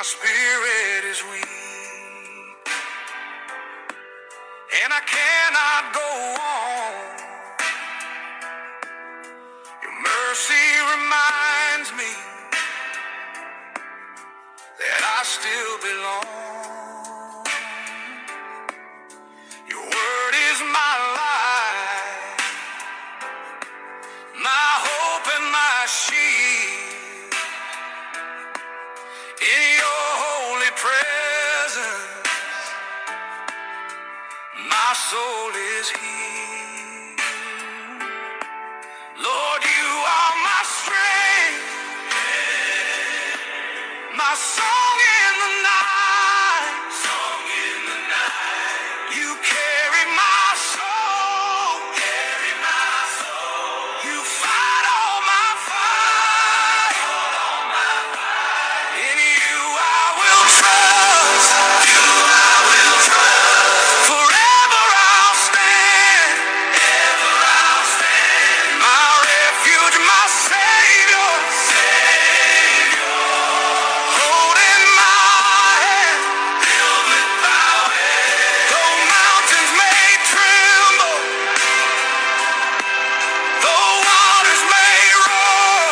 My spirit is weak, and I cannot go on. Your mercy reminds me that I still belong. Your word is my life, my hope and my shield. In your holy presence, my soul is healed. Lord, you are my strength, my song in the night. Song in the night. You carry my soul. Carry my soul. You fight all my fight. All my fight. In you I will trust. You I will trust. Forever I'll stand. Ever I'll stand. My refuge, my Savior. Savior. Holding my hand, filled with power. Though mountains may tremble, though waters may roar,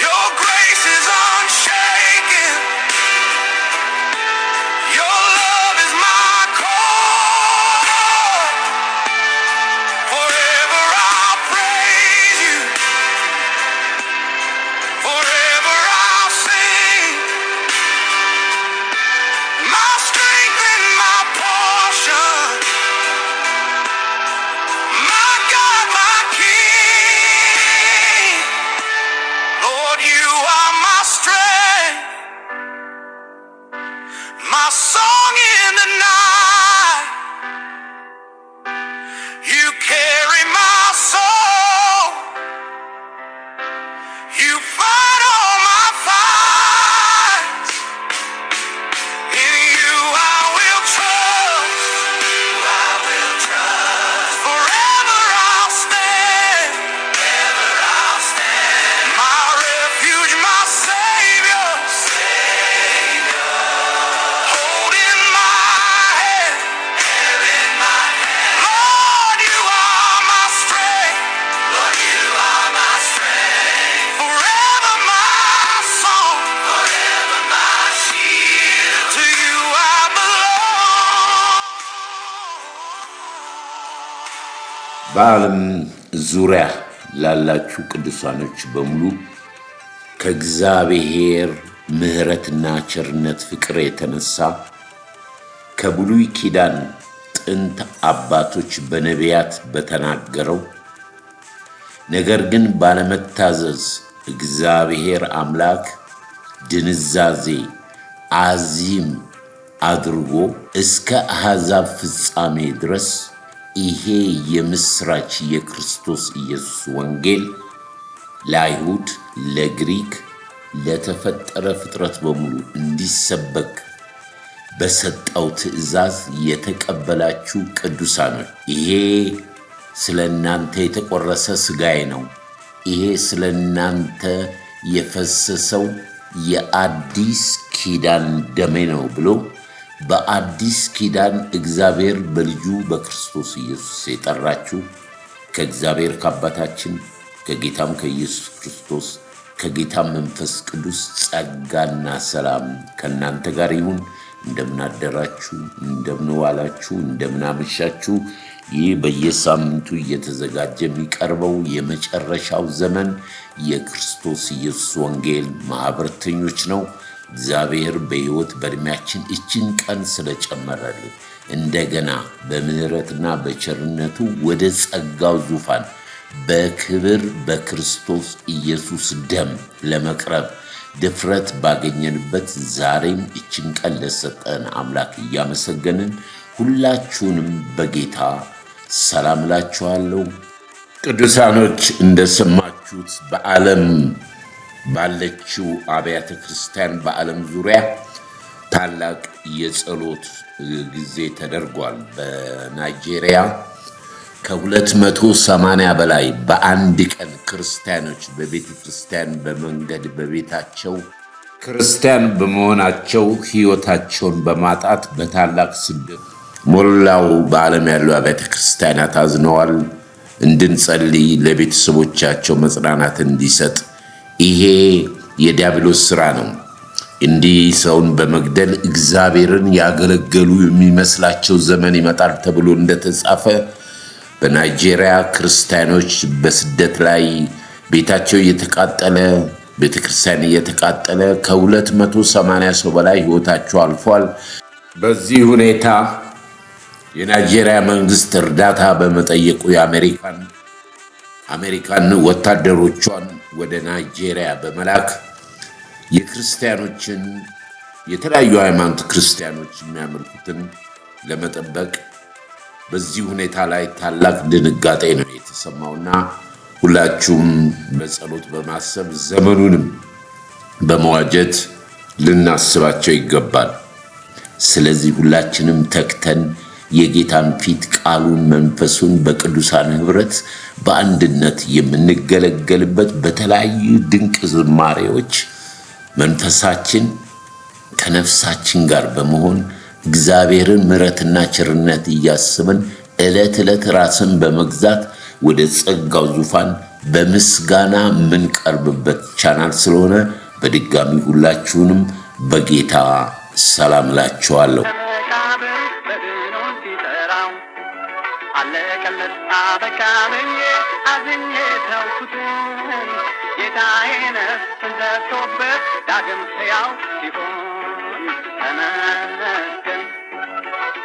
your grace is unshaken. Your love is my core. Forever I'll praise you. Forever I'll sing. My strength and my portion. My God, my King. Lord, you are my strength, my song in the night. You carry my soul. You fight all my fights. In you I will trust. I will trust. Forever I'll stand. Ever I'll stand. My refuge, my Savior. Savior. Holding my hand. Holding my hand. Lord, you are my strength. Lord, you are my strength. Forever my song. Forever my shield. To you I belong. በዓለም ዙሪያ ላላችሁ ቅዱሳኖች በሙሉ ከእግዚአብሔር ምሕረትና ቸርነት ፍቅር የተነሳ ከብሉይ ኪዳን ጥንት አባቶች በነቢያት በተናገረው ነገር ግን ባለመታዘዝ እግዚአብሔር አምላክ ድንዛዜ አዚም አድርጎ እስከ አሕዛብ ፍጻሜ ድረስ ይሄ የምስራች የክርስቶስ ኢየሱስ ወንጌል ለአይሁድ፣ ለግሪክ፣ ለተፈጠረ ፍጥረት በሙሉ እንዲሰበክ በሰጠው ትእዛዝ የተቀበላችሁ ቅዱሳኖች ይሄ ስለናንተ የተቆረሰ ሥጋዬ ነው፣ ይሄ ስለናንተ የፈሰሰው የአዲስ ኪዳን ደሜ ነው ብሎ በአዲስ ኪዳን እግዚአብሔር በልጁ በክርስቶስ ኢየሱስ የጠራችሁ ከእግዚአብሔር ከአባታችን ከጌታም ከኢየሱስ ክርስቶስ ከጌታም መንፈስ ቅዱስ ጸጋና ሰላም ከእናንተ ጋር ይሁን። እንደምን አደራችሁ፣ እንደምን ዋላችሁ፣ እንደምን አመሻችሁ። ይህ በየሳምንቱ እየተዘጋጀ የሚቀርበው የመጨረሻው ዘመን የክርስቶስ ኢየሱስ ወንጌል ማህበርተኞች ነው። እግዚአብሔር በሕይወት በእድሜያችን እችን ቀን ስለጨመረልን እንደገና በምህረትና በቸርነቱ ወደ ጸጋው ዙፋን በክብር በክርስቶስ ኢየሱስ ደም ለመቅረብ ድፍረት ባገኘንበት ዛሬም እችን ቀን ለሰጠን አምላክ እያመሰገንን ሁላችሁንም በጌታ ሰላም እላችኋለሁ። ቅዱሳኖች እንደሰማችሁት በዓለም ባለችው አብያተ ክርስቲያን በዓለም ዙሪያ ታላቅ የጸሎት ጊዜ ተደርጓል። በናይጄሪያ ከ280 በላይ በአንድ ቀን ክርስቲያኖች በቤተ ክርስቲያን በመንገድ በቤታቸው ክርስቲያን በመሆናቸው ሕይወታቸውን በማጣት በታላቅ ስደት ሞላው በዓለም ያሉ አብያተ ክርስቲያናት አዝነዋል። እንድንጸልይ ለቤተሰቦቻቸው መጽናናት እንዲሰጥ። ይሄ የዲያብሎስ ሥራ ነው። እንዲህ ሰውን በመግደል እግዚአብሔርን ያገለገሉ የሚመስላቸው ዘመን ይመጣል ተብሎ እንደተጻፈ በናይጄሪያ ክርስቲያኖች በስደት ላይ ቤታቸው እየተቃጠለ ቤተክርስቲያን እየተቃጠለ ከ280 ሰው በላይ ሕይወታቸው አልፏል። በዚህ ሁኔታ የናይጄሪያ መንግስት እርዳታ በመጠየቁ አሜሪካን ወታደሮቿን ወደ ናይጄሪያ በመላክ የክርስቲያኖችን የተለያዩ ሃይማኖት ክርስቲያኖች የሚያመልኩትን ለመጠበቅ በዚህ ሁኔታ ላይ ታላቅ ድንጋጤ ነው የተሰማውና ሁላችሁም በጸሎት በማሰብ ዘመኑንም በመዋጀት ልናስባቸው ይገባል። ስለዚህ ሁላችንም ተክተን የጌታን ፊት ቃሉን መንፈሱን በቅዱሳን ህብረት በአንድነት የምንገለገልበት በተለያዩ ድንቅ ዝማሬዎች መንፈሳችን ከነፍሳችን ጋር በመሆን እግዚአብሔርን ምሕረትና ቸርነት እያስብን ዕለት ዕለት ራስን በመግዛት ወደ ጸጋው ዙፋን በምስጋና የምንቀርብበት ቻናል ስለሆነ በድጋሚ ሁላችሁንም በጌታ ሰላም እላችኋለሁ።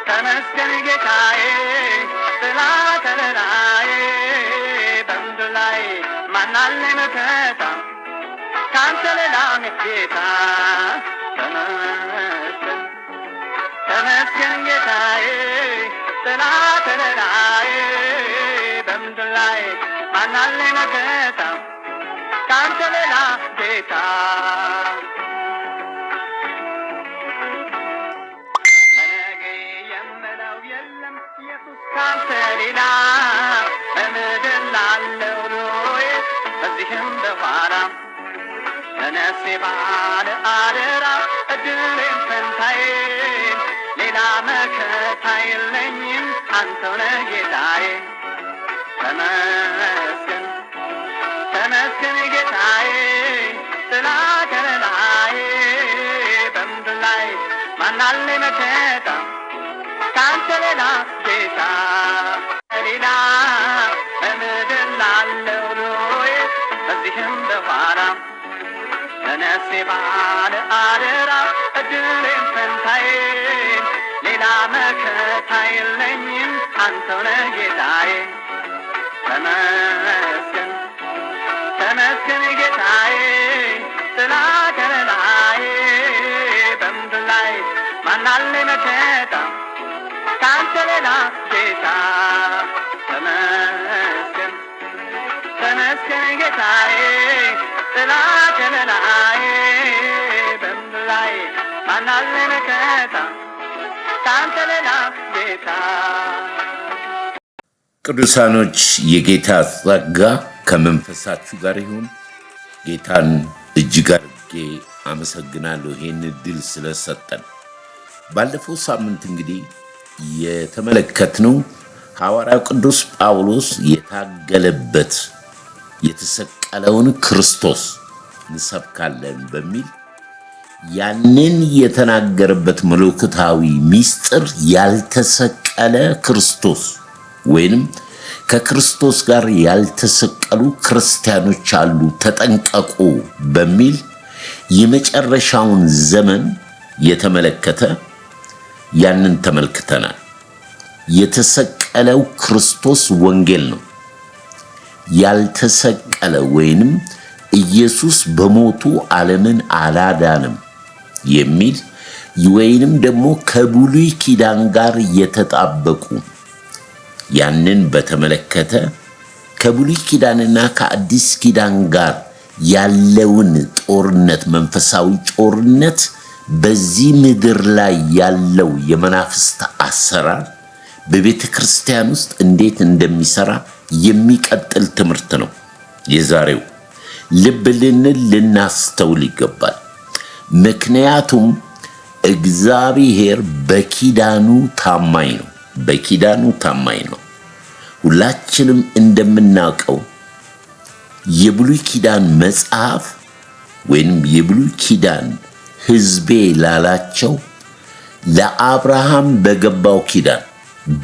ተመስገን ጌታዬ ስላተረዳዬ በምድር ላይ ማን አለ መከታ ካንተ ሌላ ጌታ ተመስገን ጌታዬ ስላተረዳዬ በምድር ላይ ማን አለ መከታ ካንተ ሌላ ጌታ ካንተ ሌላ በምድር ላለው ኑሮዬ በዚህም በኋላ ለነፍሴ ባለ አደራ እድሌን ፈንታዬን ሌላ መከታ የለኝም አንተው ነህ ጌታዬ። ተመስገን ተመስገን ጌታዬ ስላከለላዬ በምድር ላይ ማን አለ መከታ ካንተ ሌላ ጌታ ሌላ በምድር ላለው ኑሮዬ በዚህም በኋላ ለነፍሴ ባለ አደራ እድሌን ፈንታዬን ሌላ መከታ የለኝም አንተው ነህ ጌታዬ። ተመስገን ተመስገን ጌታዬ ስላከለላዬ በምድር ላይ ማን አለ መከታ ካንተ ሌላ ጌታ። ተመስገን ተመስገን ጌታዬ ስላከለላዬ በምድር ላይ ማን አለ መከታ ካንተ ሌላ ጌታ። ቅዱሳኖች የጌታ ጸጋ ከመንፈሳችሁ ጋር ይሁን። ጌታን እጅግ አድርጌ አመሰግናለሁ ይህን ዕድል ስለሰጠን። ባለፈው ሳምንት እንግዲህ የተመለከትነው ሐዋርያው ቅዱስ ጳውሎስ የታገለበት የተሰቀለውን ክርስቶስ እንሰብካለን በሚል ያንን የተናገረበት መለኮታዊ ምስጢር ያልተሰቀለ ክርስቶስ ወይንም ከክርስቶስ ጋር ያልተሰቀሉ ክርስቲያኖች አሉ ተጠንቀቁ በሚል የመጨረሻውን ዘመን የተመለከተ ያንን ተመልክተናል። የተሰቀለው ክርስቶስ ወንጌል ነው። ያልተሰቀለ ወይንም ኢየሱስ በሞቱ ዓለምን አላዳንም የሚል ወይንም ደግሞ ከብሉይ ኪዳን ጋር የተጣበቁ ያንን በተመለከተ ከብሉይ ኪዳንና ከአዲስ ኪዳን ጋር ያለውን ጦርነት መንፈሳዊ ጦርነት በዚህ ምድር ላይ ያለው የመናፍስት አሰራር በቤተ ክርስቲያን ውስጥ እንዴት እንደሚሰራ የሚቀጥል ትምህርት ነው የዛሬው። ልብ ልንል ልናስተውል ይገባል። ምክንያቱም እግዚአብሔር በኪዳኑ ታማኝ ነው። ሁላችንም እንደምናውቀው የብሉይ ኪዳን መጽሐፍ ወይም የብሉይ ኪዳን ሕዝቤ ላላቸው ለአብርሃም በገባው ኪዳን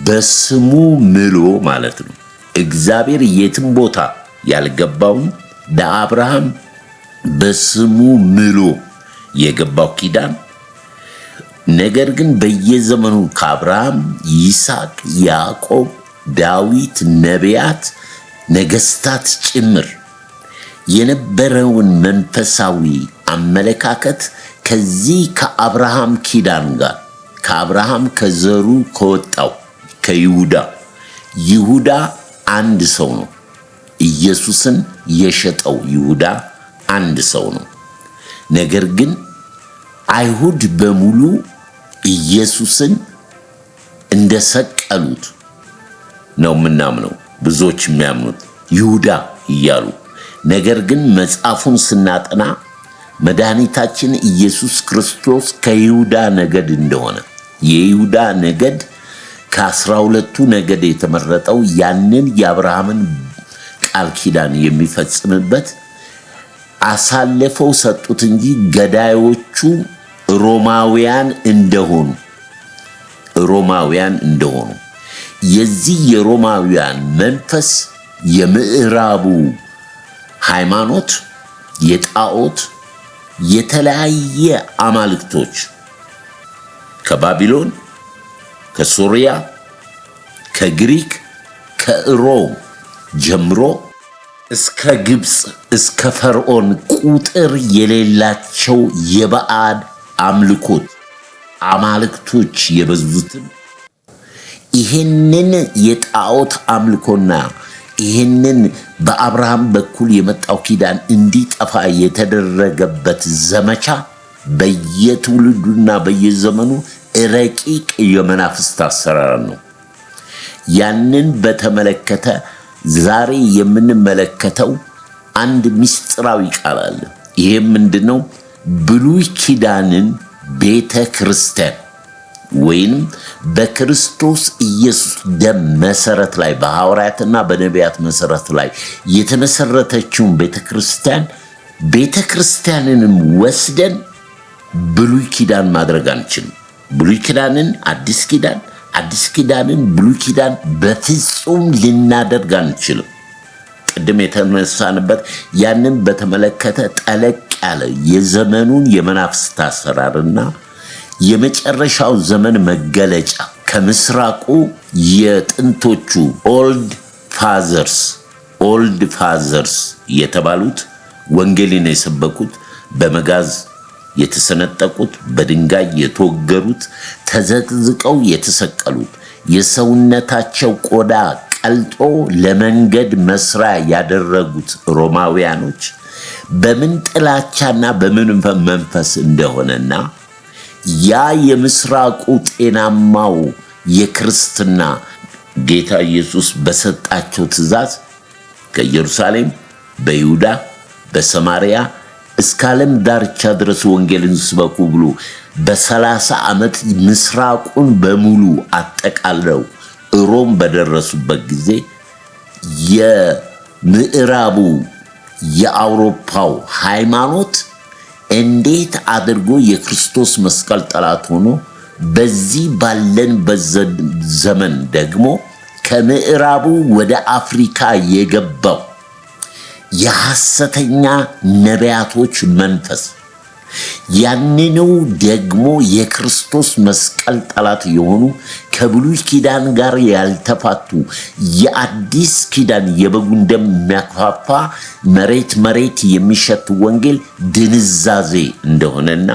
በስሙ ምሎ ማለት ነው። እግዚአብሔር የትም ቦታ ያልገባውን ለአብርሃም በስሙ ምሎ የገባው ኪዳን ነገር ግን በየዘመኑ ከአብርሃም፣ ይስሐቅ፣ ያዕቆብ፣ ዳዊት፣ ነቢያት፣ ነገስታት ጭምር የነበረውን መንፈሳዊ አመለካከት ከዚህ ከአብርሃም ኪዳን ጋር ከአብርሃም ከዘሩ ከወጣው ይሁዳ አንድ ሰው ነው። ኢየሱስን የሸጠው ይሁዳ አንድ ሰው ነው። ነገር ግን አይሁድ በሙሉ ኢየሱስን እንደሰቀሉት ነው ምናምነው፣ ብዙዎች የሚያምኑት ይሁዳ እያሉ። ነገር ግን መጽሐፉን ስናጠና መድኃኒታችን ኢየሱስ ክርስቶስ ከይሁዳ ነገድ እንደሆነ የይሁዳ ነገድ ከ12ቱ ነገድ የተመረጠው ያንን የአብርሃምን ቃል ኪዳን የሚፈጽምበት አሳልፈው ሰጡት እንጂ ገዳዮቹ ሮማውያን እንደሆኑ የዚህ የሮማውያን መንፈስ የምዕራቡ ሃይማኖት የጣዖት የተለያየ አማልክቶች ከባቢሎን፣ ከሶሪያ፣ ከግሪክ፣ ከሮም ጀምሮ እስከ ግብፅ እስከ ፈርዖን ቁጥር የሌላቸው የባዕድ አማልክቶች የበዙትን ይህንን የጣዖት አምልኮና ይህንን በአብርሃም በኩል የመጣው ኪዳን እንዲጠፋ የተደረገበት ዘመቻ በየትውልዱና በየዘመኑ ረቂቅ የመናፍስት አሰራር ነው። ያንን በተመለከተ ዛሬ የምንመለከተው አንድ ምስጢራዊ ቃል አለ። ይሄም ምንድነው? ብሉይ ኪዳንን ቤተ ክርስቲያን ወይም በክርስቶስ ኢየሱስ ደም መሰረት ላይ በሐዋርያትና በነቢያት መሰረት ላይ የተመሰረተችውን ቤተክርስቲያንንም ወስደን ብሉይ ኪዳን ማድረግ አንችልም። ብሉይ ኪዳንን አዲስ ኪዳንን ብሉይ ኪዳን በፍጹም ልናደርግ አንችልም። ቅድም የተነሳንበት ያንን በተመለከተ ጠለቅ ያለ የዘመኑን የመናፍስት አሰራርና የመጨረሻው ዘመን መገለጫ ከምስራቁ የጥንቶቹ ኦልድ ፋዘርስ የተባሉት ወንጌልን የሰበኩት በመጋዝ የተሰነጠቁት በድንጋይ የተወገሩት ተዘቅዝቀው የተሰቀሉት የሰውነታቸው ቆዳ ቀልጦ ለመንገድ መስሪያ ያደረጉት ሮማውያኖች በምን ጥላቻና በምን መንፈስ እንደሆነና ያ የምስራቁ ጤናማው የክርስትና ጌታ ኢየሱስ በሰጣቸው ትእዛዝ ከኢየሩሳሌም በይሁዳ በሰማርያ እስከ ዓለም ዳርቻ ድረስ ወንጌልን ስበኩ ብሎ በ30 ዓመት ምስራቁን በሙሉ አጠቃለው ሮም በደረሱበት ጊዜ የምዕራቡ የአውሮፓው ሃይማኖት እንዴት አድርጎ የክርስቶስ መስቀል ጠላት ሆኖ በዚህ ባለን ዘመን ደግሞ ከምዕራቡ ወደ አፍሪካ የገባው የሐሰተኛ ነቢያቶች መንፈስ ያንኑ ደግሞ የክርስቶስ መስቀል ጠላት የሆኑ ከብሉይ ኪዳን ጋር ያልተፋቱ የአዲስ ኪዳን የበጉን ደም የሚያክፋፋ መሬት የሚሸት ወንጌል ድንዛዜ እንደሆነና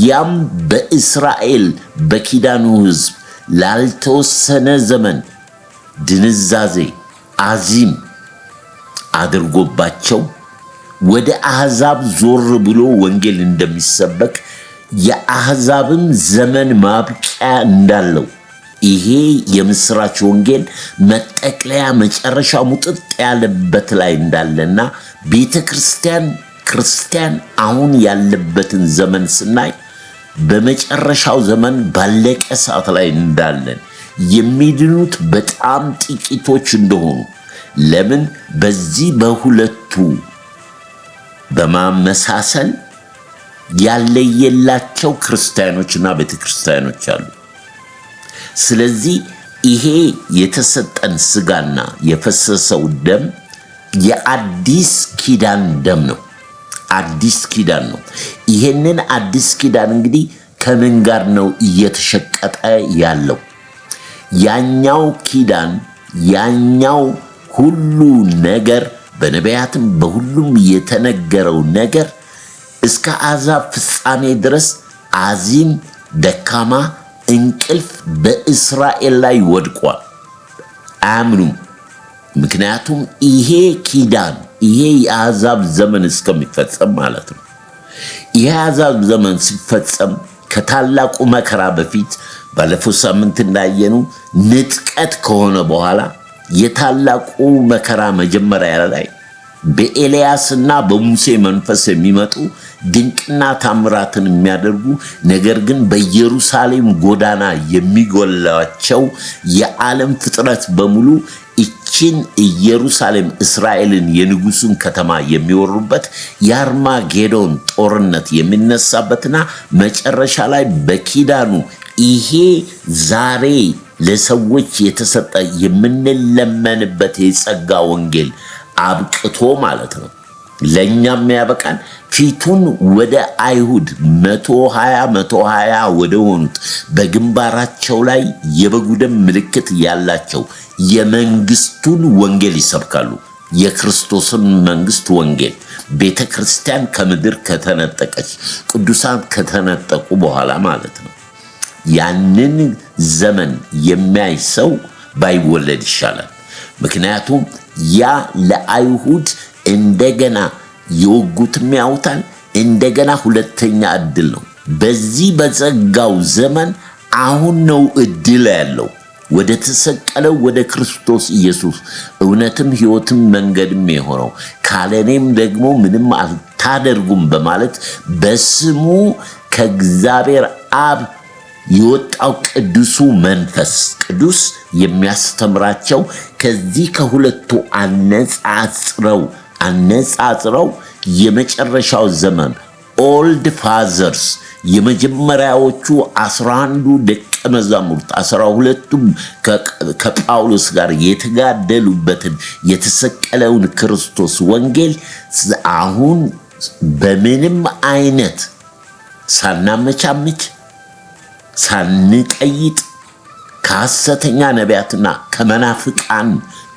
ያም በእስራኤል በኪዳኑ ሕዝብ ላልተወሰነ ዘመን ድንዛዜ አዚም አድርጎባቸው ወደ አሕዛብ ዞር ብሎ ወንጌል እንደሚሰበክ የአሕዛብም ዘመን ማብቂያ እንዳለው ይሄ የምስራች ወንጌል መጠቅለያ መጨረሻ ሙጥጥ ያለበት ላይ እንዳለና ቤተክርስቲያን ክርስቲያን አሁን ያለበትን ዘመን ስናይ በመጨረሻው ዘመን ባለቀ ሰዓት ላይ እንዳለን የሚድኑት በጣም ጥቂቶች እንደሆኑ ለምን በዚህ በሁለቱ በማመሳሰል ያለየላቸው ክርስቲያኖችና ቤተክርስቲያኖች አሉ። ስለዚህ ይሄ የተሰጠን ስጋና የፈሰሰው ደም የአዲስ ኪዳን ደም ነው። አዲስ ኪዳን ነው። ይሄንን አዲስ ኪዳን እንግዲህ ከምን ጋር ነው እየተሸቀጠ ያለው? ያኛው ኪዳን ያኛው ሁሉ ነገር በነቢያትም በሁሉም የተነገረው ነገር እስከ አሕዛብ ፍጻሜ ድረስ አዚም ደካማ እንቅልፍ በእስራኤል ላይ ወድቋል። አያምኑም። ምክንያቱም ይሄ ኪዳን ይሄ የአሕዛብ ዘመን እስከሚፈጸም ማለት ነው። ይሄ የአሕዛብ ዘመን ሲፈጸም ከታላቁ መከራ በፊት ባለፈው ሳምንት እንዳየነው ንጥቀት ከሆነ በኋላ የታላቁ መከራ መጀመሪያ ላይ በኤልያስና በሙሴ መንፈስ የሚመጡ ድንቅና ታምራትን የሚያደርጉ ነገር ግን በኢየሩሳሌም ጎዳና የሚጎላቸው የዓለም ፍጥረት በሙሉ ይችን ኢየሩሳሌም እስራኤልን የንጉሱን ከተማ የሚወሩበት የአርማጌዶን ጦርነት የሚነሳበትና መጨረሻ ላይ በኪዳኑ ይሄ ዛሬ ለሰዎች የተሰጠ የምንለመንበት የጸጋ ወንጌል አብቅቶ ማለት ነው። ለኛም ያበቃን ፊቱን ወደ አይሁድ 120 ወደ ሆኑት በግንባራቸው ላይ የበጉ ደም ምልክት ያላቸው የመንግስቱን ወንጌል ይሰብካሉ። የክርስቶስን መንግስት ወንጌል ቤተ ክርስቲያን ከምድር ከተነጠቀች ቅዱሳን ከተነጠቁ በኋላ ማለት ነው። ያንን ዘመን የሚያይ ሰው ባይወለድ ይሻላል። ምክንያቱም ያ ለአይሁድ እንደገና የወጉትም ያውታል እንደገና ሁለተኛ እድል ነው። በዚህ በጸጋው ዘመን አሁን ነው እድል ያለው ወደ ተሰቀለው ወደ ክርስቶስ ኢየሱስ እውነትም ሕይወትም መንገድም የሆነው ካለኔም ደግሞ ምንም አታደርጉም በማለት በስሙ ከእግዚአብሔር አብ የወጣው ቅዱሱ መንፈስ ቅዱስ የሚያስተምራቸው ከዚህ ከሁለቱ አነጻጽረው የመጨረሻው ዘመን ኦልድ ፋዘርስ የመጀመሪያዎቹ 11 ደቀ መዛሙርት 12ቱም ከጳውሎስ ጋር የተጋደሉበትን የተሰቀለውን ክርስቶስ ወንጌል አሁን በምንም አይነት ሳናመቻምች ሳንቀይጥ ከሐሰተኛ ነቢያትና ከመናፍቃን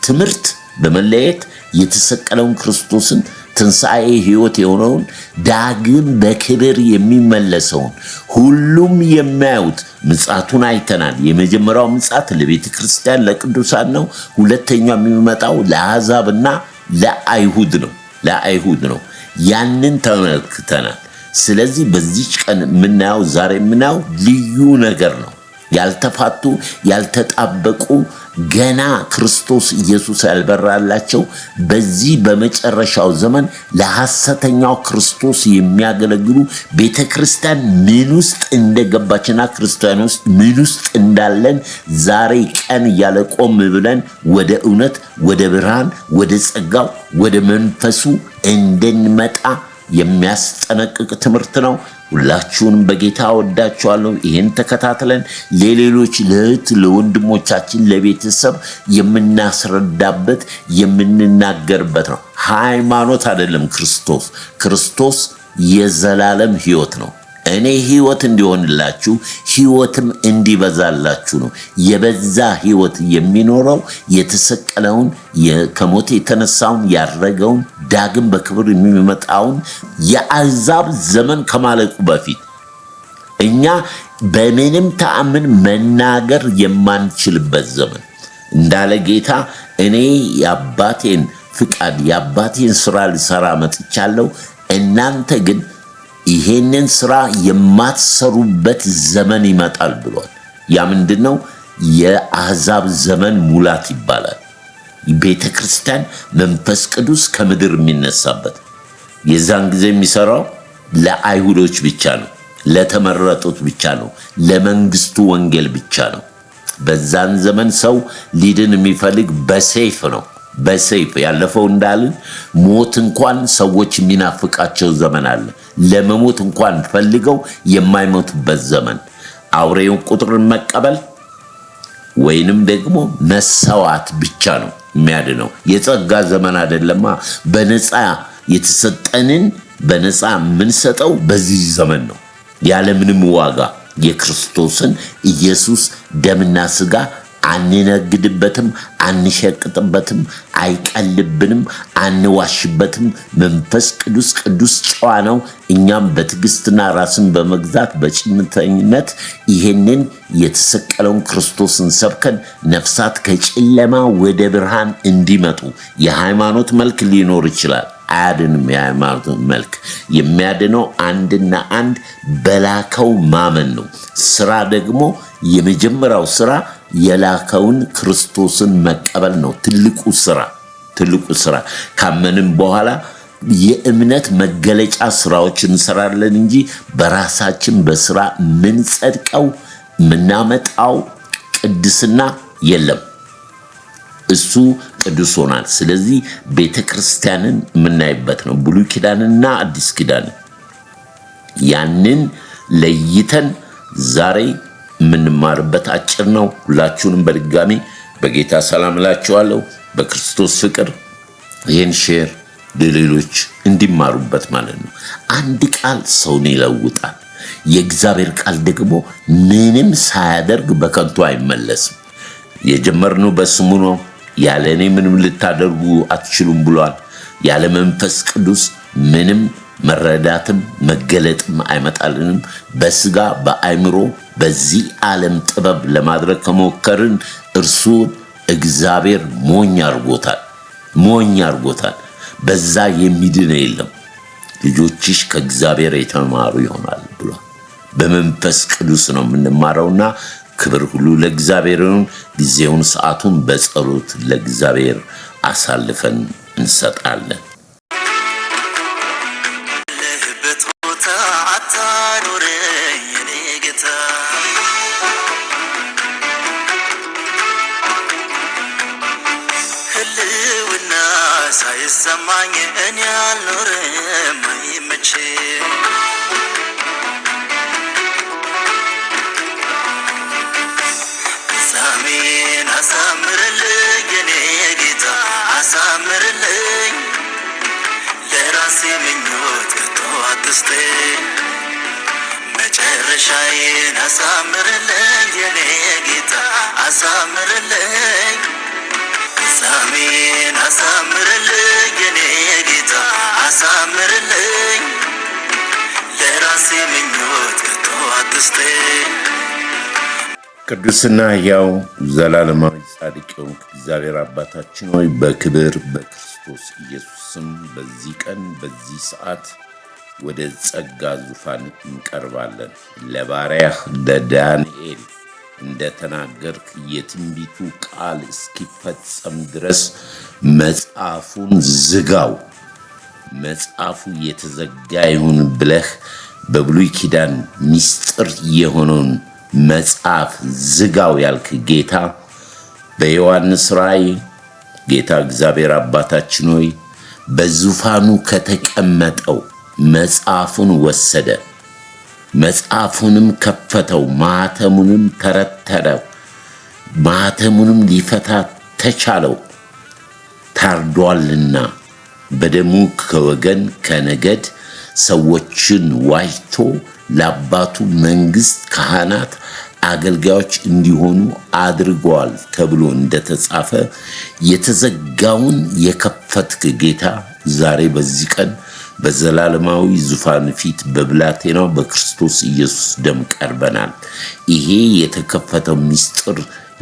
ትምህርት በመለየት የተሰቀለውን ክርስቶስን ትንሣኤ ሕይወት የሆነውን ዳግም በክብር የሚመለሰውን ሁሉም የሚያዩት ምጽአቱን አይተናል። የመጀመሪያው ምጽአት ለቤተ ክርስቲያን ለቅዱሳን ነው። ሁለተኛው የሚመጣው ለአሕዛብና ለአይሁድ ነው። ያንን ተመልክተናል። ስለዚህ በዚች ቀን የምናየው ዛሬ የምናየው ልዩ ነገር ነው። ያልተፋቱ ያልተጣበቁ ገና ክርስቶስ ኢየሱስ ያልበራላቸው በዚህ በመጨረሻው ዘመን ለሐሰተኛው ክርስቶስ የሚያገለግሉ ቤተክርስቲያን ምን ውስጥ እንደገባችና ክርስቲያን ውስጥ ምን ውስጥ እንዳለን ዛሬ ቀን እያለ ቆም ብለን ወደ እውነት፣ ወደ ብርሃን፣ ወደ ጸጋው፣ ወደ መንፈሱ እንድንመጣ የሚያስጠነቅቅ ትምህርት ነው። ሁላችሁንም በጌታ ወዳችኋለሁ። ይህን ተከታትለን ለሌሎች ለእህት ለወንድሞቻችን ለቤተሰብ የምናስረዳበት የምንናገርበት ነው። ሃይማኖት አይደለም። ክርስቶስ የዘላለም ሕይወት ነው። እኔ ሕይወት እንዲሆንላችሁ ሕይወትም እንዲበዛላችሁ ነው። የበዛ ሕይወት የሚኖረው የተሰቀለውን ከሞት የተነሳውን ያረገውን ዳግም በክብር የሚመጣውን የአሕዛብ ዘመን ከማለቁ በፊት እኛ በምንም ተአምን መናገር የማንችልበት ዘመን እንዳለ ጌታ እኔ የአባቴን ፍቃድ የአባቴን ስራ ልሰራ መጥቻለሁ፣ እናንተ ግን ይሄንን ስራ የማትሰሩበት ዘመን ይመጣል ብሏል። ያ ምንድነው? የአሕዛብ ዘመን ሙላት ይባላል። ቤተ ክርስቲያን መንፈስ ቅዱስ ከምድር የሚነሳበት የዛን ጊዜ የሚሰራው ለአይሁዶች ብቻ ነው፣ ለተመረጡት ብቻ ነው፣ ለመንግስቱ ወንጌል ብቻ ነው። በዛን ዘመን ሰው ሊድን የሚፈልግ በሰይፍ ነው። በሰይፍ ያለፈው እንዳልን ሞት እንኳን ሰዎች የሚናፍቃቸው ዘመን አለ። ለመሞት እንኳን ፈልገው የማይሞቱበት ዘመን፣ አውሬውን ቁጥርን መቀበል ወይንም ደግሞ መሰዋት ብቻ ነው የሚያድነው። የጸጋ ዘመን አይደለማ። በነፃ የተሰጠንን በነፃ የምንሰጠው በዚህ ዘመን ነው፣ ያለምንም ዋጋ የክርስቶስን ኢየሱስ ደምና ስጋ አንነግድበትም፣ አንሸቅጥበትም፣ አይቀልብንም፣ አንዋሽበትም። መንፈስ ቅዱስ ቅዱስ ጨዋ ነው። እኛም በትዕግስትና ራስን በመግዛት በጭምተኝነት ይሄንን የተሰቀለውን ክርስቶስን ሰብከን ነፍሳት ከጨለማ ወደ ብርሃን እንዲመጡ። የሃይማኖት መልክ ሊኖር ይችላል፣ አያድንም። የሃይማኖት መልክ የሚያድነው አንድና አንድ በላከው ማመን ነው። ስራ ደግሞ የመጀመሪያው ስራ የላከውን ክርስቶስን መቀበል ነው። ትልቁ ስራ ካመንም በኋላ የእምነት መገለጫ ስራዎች እንሰራለን እንጂ በራሳችን በስራ ምንጸድቀው ምናመጣው ቅድስና የለም። እሱ ቅዱስ ሆናል። ስለዚህ ቤተክርስቲያንን የምናይበት ነው፣ ብሉይ ኪዳንና አዲስ ኪዳን። ያንን ለይተን ዛሬ የምንማርበት አጭር ነው። ሁላችሁንም በድጋሚ በጌታ ሰላም እላችኋለሁ፣ በክርስቶስ ፍቅር። ይህን ሼር ለሌሎች እንዲማሩበት ማለት ነው። አንድ ቃል ሰውን ይለውጣል። የእግዚአብሔር ቃል ደግሞ ምንም ሳያደርግ በከንቱ አይመለስም። የጀመርነው በስሙ ነው። ያለ እኔ ምንም ልታደርጉ አትችሉም ብሏል። ያለ መንፈስ ቅዱስ ምንም መረዳትም መገለጥም አይመጣልንም። በስጋ በአይምሮ በዚህ ዓለም ጥበብ ለማድረግ ከሞከርን እርሱ እግዚአብሔር ሞኝ አርጎታል። በዛ የሚድን የለም። ልጆችሽ ከእግዚአብሔር የተማሩ ይሆናል ብሏል። በመንፈስ ቅዱስ ነው የምንማረውና ክብር ሁሉ ለእግዚአብሔር ይሁን። ጊዜውን ሰዓቱን በጸሎት ለእግዚአብሔር አሳልፈን እንሰጣለን። ሳይሰማኝ እኔ አልኖርም አይመቼ ዛሜን አሳምርልኝ የኔ ጌታ አሳምርልኝ፣ ለራሴ ምኞት ከቶ አትስጠኝ። መጨረሻዬን አሳምርልኝ የኔ ጌታ አሳምርልኝ፣ ዛሜን አሳምርልኝ የኔ ጌታ አሳምርልኝ፣ ለራሴ ምኞት ከቶ አትስጠኝ። ቅዱስና ሕያው ዘላለማዊ ጻድቅ የሆንክ እግዚአብሔር አባታችን ሆይ በክብር በክርስቶስ ኢየሱስ ስም በዚህ ቀን በዚህ ሰዓት ወደ ጸጋ ዙፋን እንቀርባለን። ለባሪያህ ለዳንኤል እንደተናገርክ የትንቢቱ ቃል እስኪፈጸም ድረስ መጽሐፉን ዝጋው፣ መጽሐፉ የተዘጋ ይሁን ብለህ በብሉይ ኪዳን ምስጢር የሆነውን መጽሐፍ ዝጋው ያልክ ጌታ በዮሐንስ ራእይ ጌታ እግዚአብሔር አባታችን ሆይ በዙፋኑ ከተቀመጠው መጽሐፉን ወሰደ፣ መጽሐፉንም ከፈተው፣ ማኅተሙንም ተረተረው፣ ማኅተሙንም ሊፈታ ተቻለው። ታርዷልና በደሙ ከወገን ከነገድ ሰዎችን ዋጅቶ ለአባቱ መንግስት ካህናት አገልጋዮች እንዲሆኑ አድርገዋል ተብሎ እንደተጻፈ የተዘጋውን የከፈትክ ጌታ ዛሬ በዚህ ቀን በዘላለማዊ ዙፋን ፊት በብላቴናው በክርስቶስ ኢየሱስ ደም ቀርበናል። ይሄ የተከፈተው ምስጢር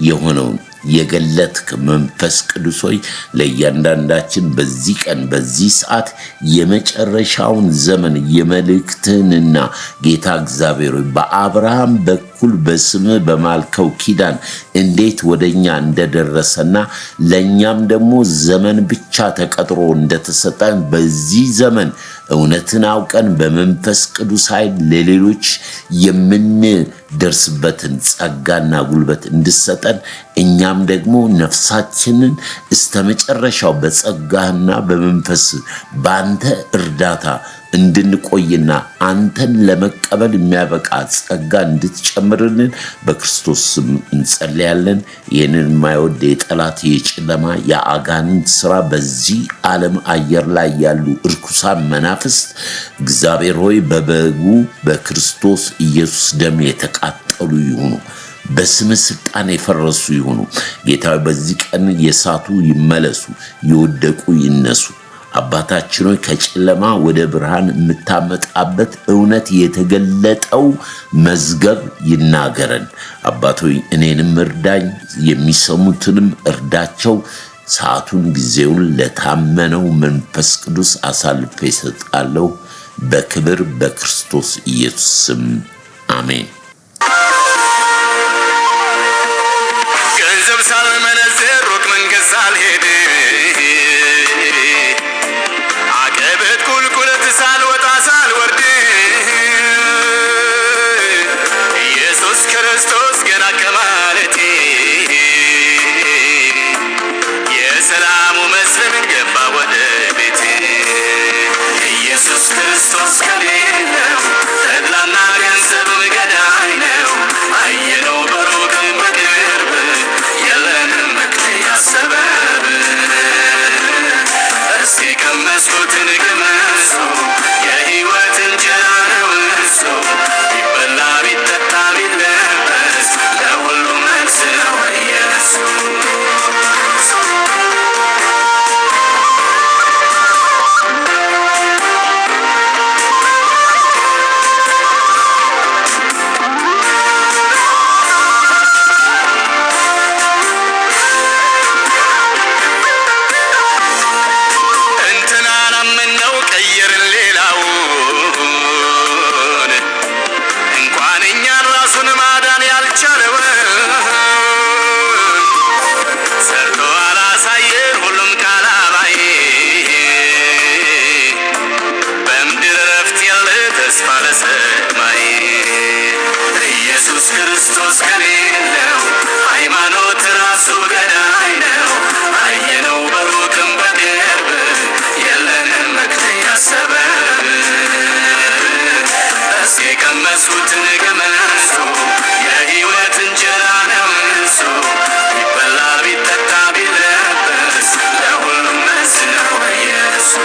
የሆነውን የገለጥክ መንፈስ ቅዱስ ሆይ ለእያንዳንዳችን በዚህ ቀን በዚህ ሰዓት የመጨረሻውን ዘመን የመልእክትህንና ጌታ እግዚአብሔር ሆይ በአብርሃም በኩል በኩል በስም በማልከው ኪዳን እንዴት ወደኛ እንደደረሰና ለኛም ደግሞ ዘመን ብቻ ተቀጥሮ እንደተሰጠን በዚህ ዘመን እውነትን አውቀን በመንፈስ ቅዱስ ኃይል ለሌሎች የምንደርስበትን ጸጋና ጉልበት እንድሰጠን እኛም ደግሞ ነፍሳችንን እስተመጨረሻው በጸጋና በመንፈስ ባንተ እርዳታ እንድንቆይና አንተን ለመቀበል የሚያበቃ ጸጋ እንድትጨምርልን በክርስቶስ ስም እንጸልያለን። ይህንን የማይወድ የጠላት የጨለማ የአጋንንት ስራ በዚህ ዓለም አየር ላይ ያሉ እርኩሳን መናፍስት እግዚአብሔር ሆይ በበጉ በክርስቶስ ኢየሱስ ደም የተቃጠሉ ይሁኑ፣ በስም ስልጣን የፈረሱ ይሁኑ። ጌታ በዚህ ቀን የሳቱ ይመለሱ፣ የወደቁ ይነሱ። አባታችን ሆይ ከጨለማ ወደ ብርሃን የምታመጣበት እውነት የተገለጠው መዝገብ ይናገረን። አባት ሆይ እኔንም እርዳኝ፣ የሚሰሙትንም እርዳቸው። ሰዓቱን ጊዜውን ለታመነው መንፈስ ቅዱስ አሳልፌ እሰጣለሁ። በክብር በክርስቶስ ኢየሱስ ስም አሜን። ገንዘብ ሳልመነዝር ሩቅ መንገድ ሳልሄድ አቀበት ቁልቁለት ሳልወጣ ሳልወርድ ኢየሱስ ክርስቶስ ገና ከማለቴ የሰላሙ መስፍን ገባ ወደ ቤቴ። ኢየሱስ ክርስቶስ ከሌለው ተድላና ገንዘብ ገዳይ ነው። አየነው በሩቅ በቅርብ የለንም መክለያ ሰበብ። እስቲ ቀመስኩትን ቅመሱ የሕይወት እንጀራ ነው እሱ። ቢበላ ቢጠጣ ቢለበስ ለሁሉ መልስ ነው ኢየሱስ። ኢየሱስ ክርስቶስ ከሌለው ሃይማኖት ራሱ ገዳይ ነው። አየነው በሩቅም በቅርብ የለንም መክለያ ሰበብ። እስኪ ቀመስኩትን ቅመሱ የሕይወት እንጀራ ነው እሱ። ቢበላ ቢጠጣ ቢለበስ ለሁሉም መልስ ነው ኢየሱስ።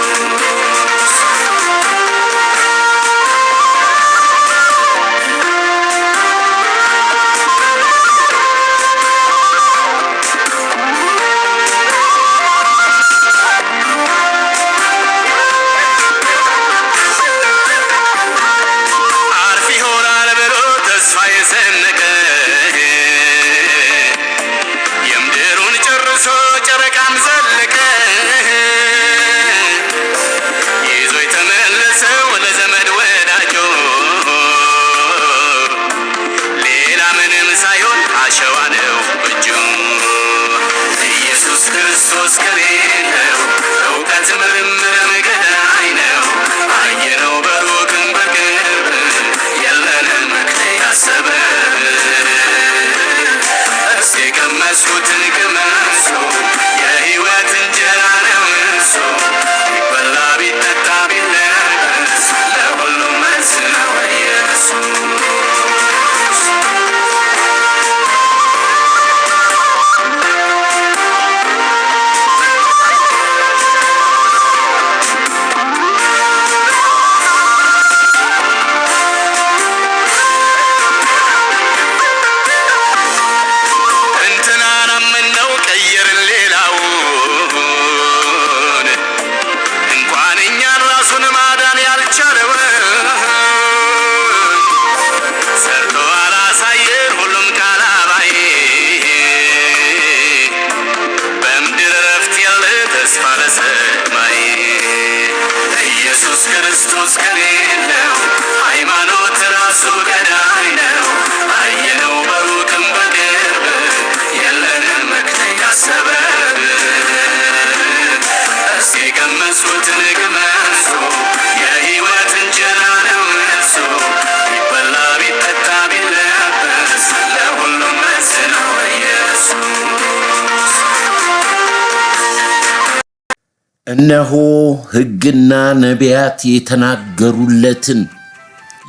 የምድሩን ጨርሶ ጨረቃም ዘለቀ ይዞ የተመለሰው ለዘመድ ወዳጆ ሌላ ምንም ሳይሆን አሸዋ ነው እጁ። ኢየሱስ ክርስቶስ ከሌለው እውቀት ምርምርም ገዳይ ነው። አየነው በሩቅም በቅርብ የለንም መክለያ ሰበብ። እስኪ ቀመስኩትን ቅመሱ የሕይወት እንጀራ ነው እሱ። ቢበላ ቢጠጣ ቢለበስ ለሁሉም መልስ ነው ኢየሱስ። ቀየርን ሌላውን እንኳን እኛን እነሆ ሕግና ነቢያት የተናገሩለትን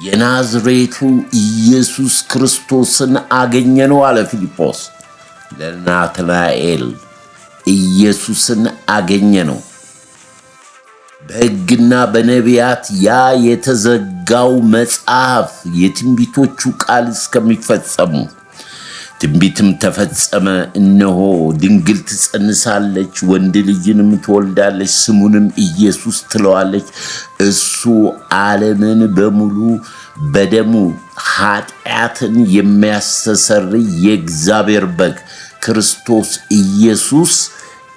የናዝሬቱ ኢየሱስ ክርስቶስን አገኘነው አለ ፊልጶስ ለናትናኤል። ኢየሱስን አገኘነው። በሕግና በነቢያት ያ የተዘጋው መጽሐፍ የትንቢቶቹ ቃል እስከሚፈጸሙ ትንቢትም ተፈጸመ። እነሆ ድንግል ትጸንሳለች፣ ወንድ ልጅንም ትወልዳለች፣ ስሙንም ኢየሱስ ትለዋለች። እሱ ዓለምን በሙሉ በደሙ ኃጢአትን የሚያስተሰርይ የእግዚአብሔር በግ ክርስቶስ ኢየሱስ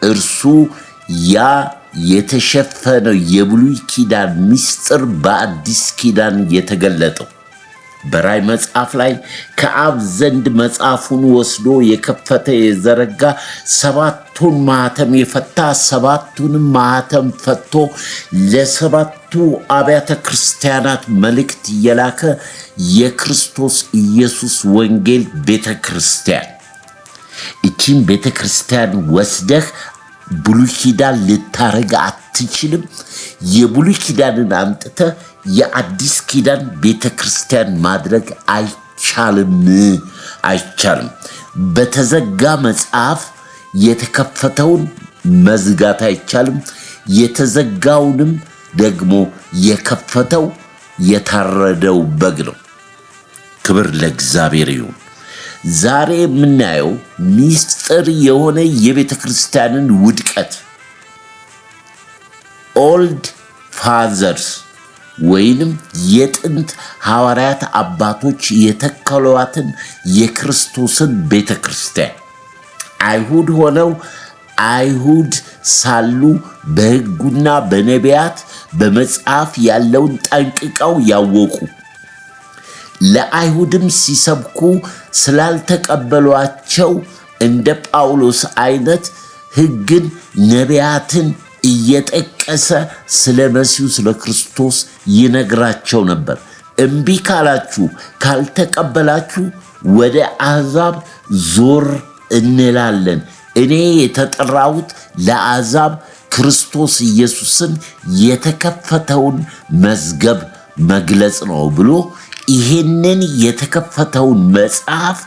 እርሱ ያ የተሸፈነው የብሉይ ኪዳን ምስጢር በአዲስ ኪዳን የተገለጠው በራእይ መጽሐፍ ላይ ከአብ ዘንድ መጽሐፉን ወስዶ የከፈተ የዘረጋ ሰባቱን ማኅተም የፈታ ሰባቱንም ማኅተም ፈቶ ለሰባቱ አብያተ ክርስቲያናት መልእክት የላከ የክርስቶስ ኢየሱስ ወንጌል ቤተ ክርስቲያን። እቺን ቤተ ክርስቲያን ወስደህ ብሉይ ኪዳን ልታረግ አትችልም። የብሉይ ኪዳንን አምጥተህ የአዲስ ኪዳን ቤተ ክርስቲያን ማድረግ አይቻልም። በተዘጋ መጽሐፍ የተከፈተውን መዝጋት አይቻልም። የተዘጋውንም ደግሞ የከፈተው የታረደው በግ ነው። ክብር ለእግዚአብሔር ይሁን። ዛሬ የምናየው ሚስጥር የሆነ የቤተ ክርስቲያንን ውድቀት ኦልድ ፋዘርስ ወይንም የጥንት ሐዋርያት አባቶች የተከሏትን የክርስቶስን ቤተ ክርስቲያን አይሁድ ሆነው አይሁድ ሳሉ በሕጉና በነቢያት በመጽሐፍ ያለውን ጠንቅቀው ያወቁ ለአይሁድም ሲሰብኩ ስላልተቀበሏቸው እንደ ጳውሎስ አይነት ሕግን ነቢያትን እየጠቀሰ ስለ መሲሁ ስለ ክርስቶስ ይነግራቸው ነበር። እምቢ ካላችሁ ካልተቀበላችሁ ወደ አሕዛብ ዞር እንላለን። እኔ የተጠራሁት ለአሕዛብ ክርስቶስ ኢየሱስን የተከፈተውን መዝገብ መግለጽ ነው ብሎ ይህንን የተከፈተውን መጽሐፍ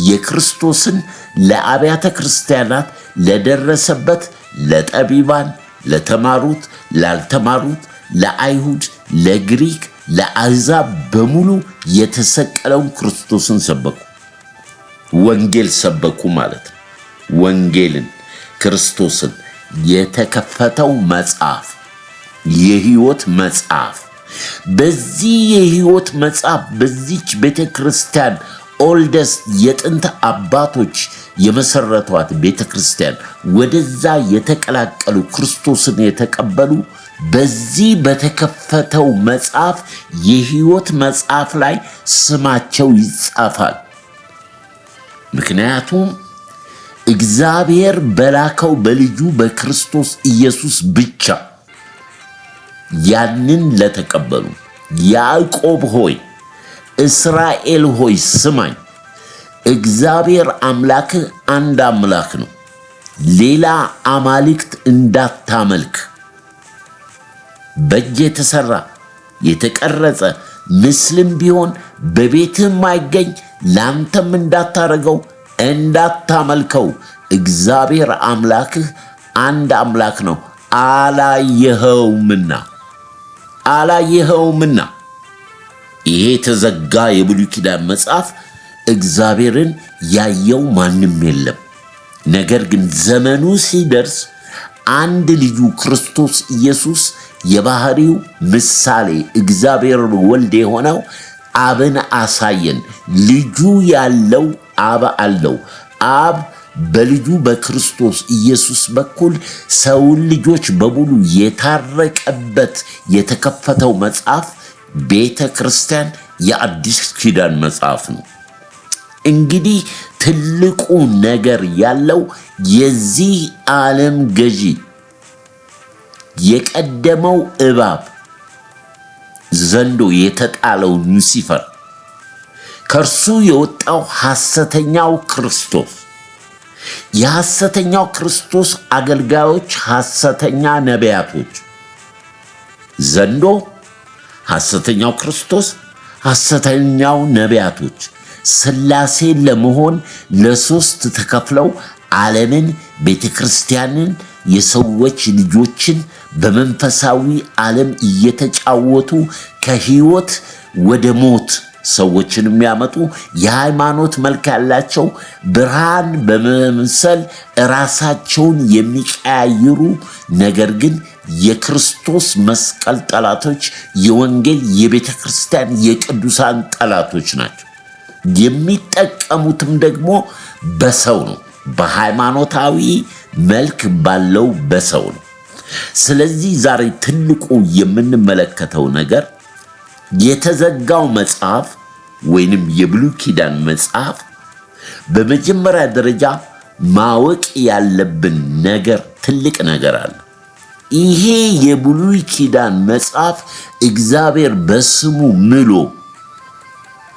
የክርስቶስን ለአብያተ ክርስቲያናት ለደረሰበት ለጠቢባን፣ ለተማሩት፣ ላልተማሩት፣ ለአይሁድ፣ ለግሪክ፣ ለአሕዛብ በሙሉ የተሰቀለውን ክርስቶስን ሰበኩ። ወንጌል ሰበኩ ማለት ነው። ወንጌልን ክርስቶስን የተከፈተው መጽሐፍ የሕይወት መጽሐፍ በዚህ የሕይወት መጽሐፍ በዚች ቤተ ክርስቲያን ኦልደስት የጥንት አባቶች የመሰረቷት ቤተ ክርስቲያን ወደዛ የተቀላቀሉ ክርስቶስን የተቀበሉ በዚህ በተከፈተው መጽሐፍ የሕይወት መጽሐፍ ላይ ስማቸው ይጻፋል። ምክንያቱም እግዚአብሔር በላከው በልጁ በክርስቶስ ኢየሱስ ብቻ ያንን ለተቀበሉ ያዕቆብ ሆይ እስራኤል ሆይ ስማኝ፣ እግዚአብሔር አምላክህ አንድ አምላክ ነው፣ ሌላ አማልክት እንዳታመልክ፣ በእጅ የተሰራ የተቀረጸ ምስልም ቢሆን በቤትህም አይገኝ፣ ላንተም እንዳታረገው እንዳታመልከው፣ እግዚአብሔር አምላክህ አንድ አምላክ ነው፣ አላየኸውምና። ይሄ የተዘጋ የብሉይ ኪዳን መጽሐፍ እግዚአብሔርን ያየው ማንም የለም። ነገር ግን ዘመኑ ሲደርስ አንድ ልጁ ክርስቶስ ኢየሱስ የባህሪው ምሳሌ እግዚአብሔር ወልድ የሆነው አብን አሳየን። ልጁ ያለው አብ አለው። አብ በልጁ በክርስቶስ ኢየሱስ በኩል ሰውን ልጆች በሙሉ የታረቀበት የተከፈተው መጽሐፍ ቤተ ክርስቲያን የአዲስ ኪዳን መጽሐፍ ነው። እንግዲህ ትልቁ ነገር ያለው የዚህ ዓለም ገዢ የቀደመው እባብ ዘንዶ የተጣለው ሉሲፈር ከእርሱ የወጣው ሐሰተኛው ክርስቶስ የሐሰተኛው ክርስቶስ አገልጋዮች፣ ሐሰተኛ ነቢያቶች፣ ዘንዶ፣ ሐሰተኛው ክርስቶስ፣ ሐሰተኛው ነቢያቶች ሥላሴ ለመሆን ለሶስት ተከፍለው ዓለምን፣ ቤተክርስቲያንን፣ የሰዎች ልጆችን በመንፈሳዊ ዓለም እየተጫወቱ ከሕይወት ወደ ሞት ሰዎችን የሚያመጡ የሃይማኖት መልክ ያላቸው ብርሃን በመምሰል ራሳቸውን የሚቀያይሩ ነገር ግን የክርስቶስ መስቀል ጠላቶች፣ የወንጌል የቤተ ክርስቲያን የቅዱሳን ጠላቶች ናቸው። የሚጠቀሙትም ደግሞ በሰው ነው፣ በሃይማኖታዊ መልክ ባለው በሰው ነው። ስለዚህ ዛሬ ትልቁ የምንመለከተው ነገር የተዘጋው መጽሐፍ ወይንም የብሉይ ኪዳን መጽሐፍ በመጀመሪያ ደረጃ ማወቅ ያለብን ነገር ትልቅ ነገር አለ። ይሄ የብሉይ ኪዳን መጽሐፍ እግዚአብሔር በስሙ ምሎ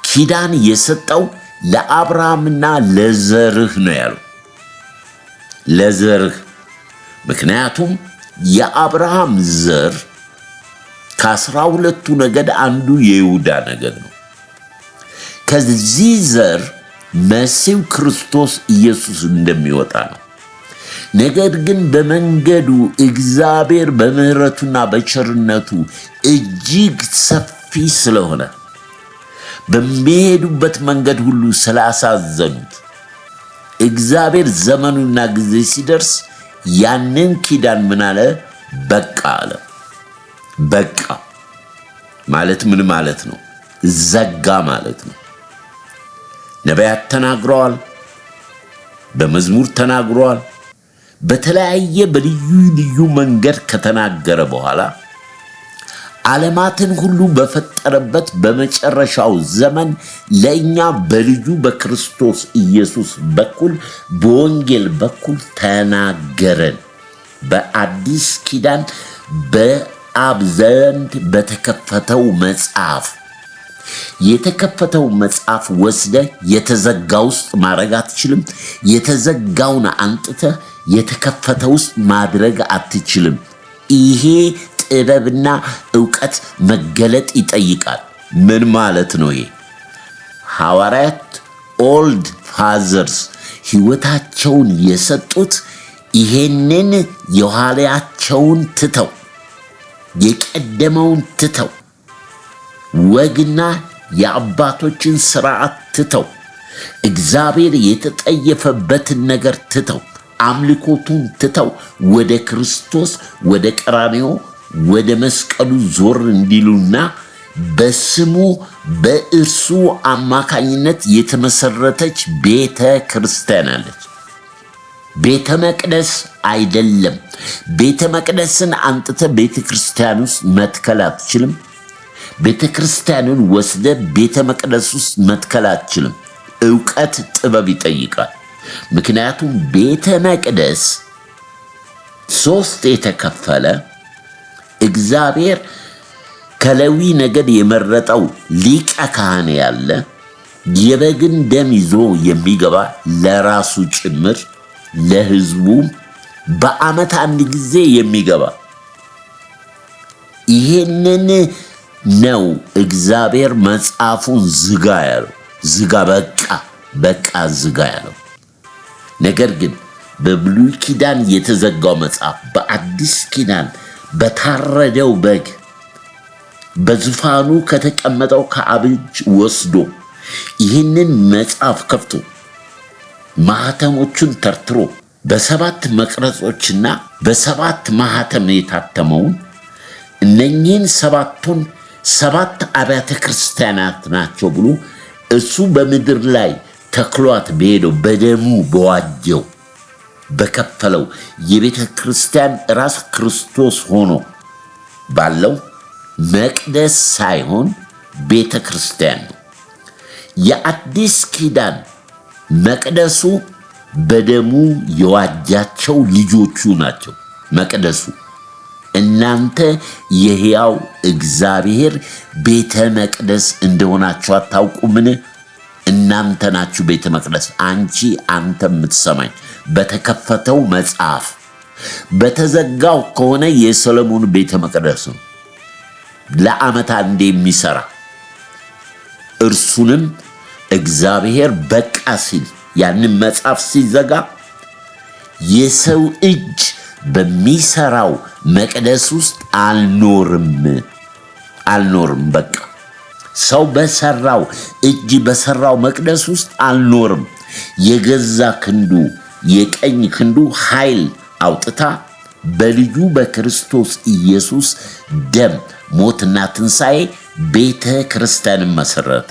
ኪዳን የሰጠው ለአብርሃምና ለዘርህ ነው ያለው። ለዘርህ፣ ምክንያቱም የአብርሃም ዘር ከ12ቱ ነገድ አንዱ የይሁዳ ነገድ ነው። ከዚህ ዘር መሲሁ ክርስቶስ ኢየሱስ እንደሚወጣ ነው። ነገር ግን በመንገዱ እግዚአብሔር በምሕረቱና በቸርነቱ እጅግ ሰፊ ስለሆነ በሚሄዱበት መንገድ ሁሉ ስላሳዘኑት እግዚአብሔር ዘመኑና ጊዜ ሲደርስ ያንን ኪዳን ምን አለ? በቃ አለ። በቃ ማለት ምን ማለት ነው? ዘጋ ማለት ነው። ነቢያት ተናግረዋል፣ በመዝሙር ተናግረዋል። በተለያየ በልዩ ልዩ መንገድ ከተናገረ በኋላ ዓለማትን ሁሉ በፈጠረበት በመጨረሻው ዘመን ለእኛ በልጁ በክርስቶስ ኢየሱስ በኩል በወንጌል በኩል ተናገረን። በአዲስ ኪዳን በአብ ዘንድ በተከፈተው መጽሐፍ የተከፈተው መጽሐፍ ወስደ የተዘጋ ውስጥ ማድረግ አትችልም። የተዘጋውን አንጥተ የተከፈተ ውስጥ ማድረግ አትችልም። ይሄ ጥበብና ዕውቀት መገለጥ ይጠይቃል። ምን ማለት ነው ይሄ? ሐዋርያት ኦልድ ፋዘርስ ሕይወታቸውን የሰጡት ይሄንን የኋላቸውን ትተው የቀደመውን ትተው ወግና የአባቶችን ሥርዓት ትተው እግዚአብሔር የተጠየፈበትን ነገር ትተው አምልኮቱን ትተው ወደ ክርስቶስ ወደ ቀራንዮ ወደ መስቀሉ ዞር እንዲሉና በስሙ በእርሱ አማካኝነት የተመሰረተች ቤተ ክርስቲያን አለች። ቤተ መቅደስ አይደለም። ቤተ መቅደስን አንጥተ ቤተ ክርስቲያን ውስጥ መትከል አትችልም። ቤተ ክርስቲያንን ወስደ ቤተ መቅደስ ውስጥ መትከል አትችልም። ዕውቀት ጥበብ ይጠይቃል። ምክንያቱም ቤተ መቅደስ ሶስት የተከፈለ እግዚአብሔር ከሌዊ ነገድ የመረጠው ሊቀ ካህን ያለ የበግን ደም ይዞ የሚገባ ለራሱ ጭምር ለሕዝቡ በዓመት አንድ ጊዜ የሚገባ ይሄንን ነው እግዚአብሔር መጽሐፉን ዝጋ ያለው። ዝጋ፣ በቃ ዝጋ ያለው። ነገር ግን በብሉይ ኪዳን የተዘጋው መጽሐፍ በአዲስ ኪዳን በታረደው በግ በዙፋኑ ከተቀመጠው ከአብ እጅ ወስዶ ይህንን መጽሐፍ ከፍቶ ማኅተሞቹን ተርትሮ በሰባት መቅረጾችና በሰባት ማኅተም የታተመውን እነኚህን ሰባቱን ሰባት አብያተ ክርስቲያናት ናቸው ብሎ እሱ በምድር ላይ ተክሏት በሄደው በደሙ በዋጀው በከፈለው የቤተ ክርስቲያን ራስ ክርስቶስ ሆኖ ባለው መቅደስ ሳይሆን ቤተ ክርስቲያን ነው። የአዲስ ኪዳን መቅደሱ በደሙ የዋጃቸው ልጆቹ ናቸው። መቅደሱ እናንተ የሕያው እግዚአብሔር ቤተ መቅደስ እንደሆናችሁ አታውቁምን? እናንተ ናችሁ ቤተ መቅደስ። አንቺ አንተ የምትሰማኝ በተከፈተው መጽሐፍ በተዘጋው ከሆነ የሰሎሞን ቤተ መቅደስ ነው ለዓመት አንዴ የሚሰራ እርሱንም እግዚአብሔር በቃ ሲል ያንን መጽሐፍ ሲዘጋ የሰው እጅ በሚሰራው መቅደስ ውስጥ አልኖርም በቃ ሰው በሰራው እጅ በሰራው መቅደስ ውስጥ አልኖርም የገዛ ክንዱ የቀኝ ክንዱ ኃይል አውጥታ በልጁ በክርስቶስ ኢየሱስ ደም ሞትና ትንሣኤ ቤተ ክርስቲያንን መሰረተ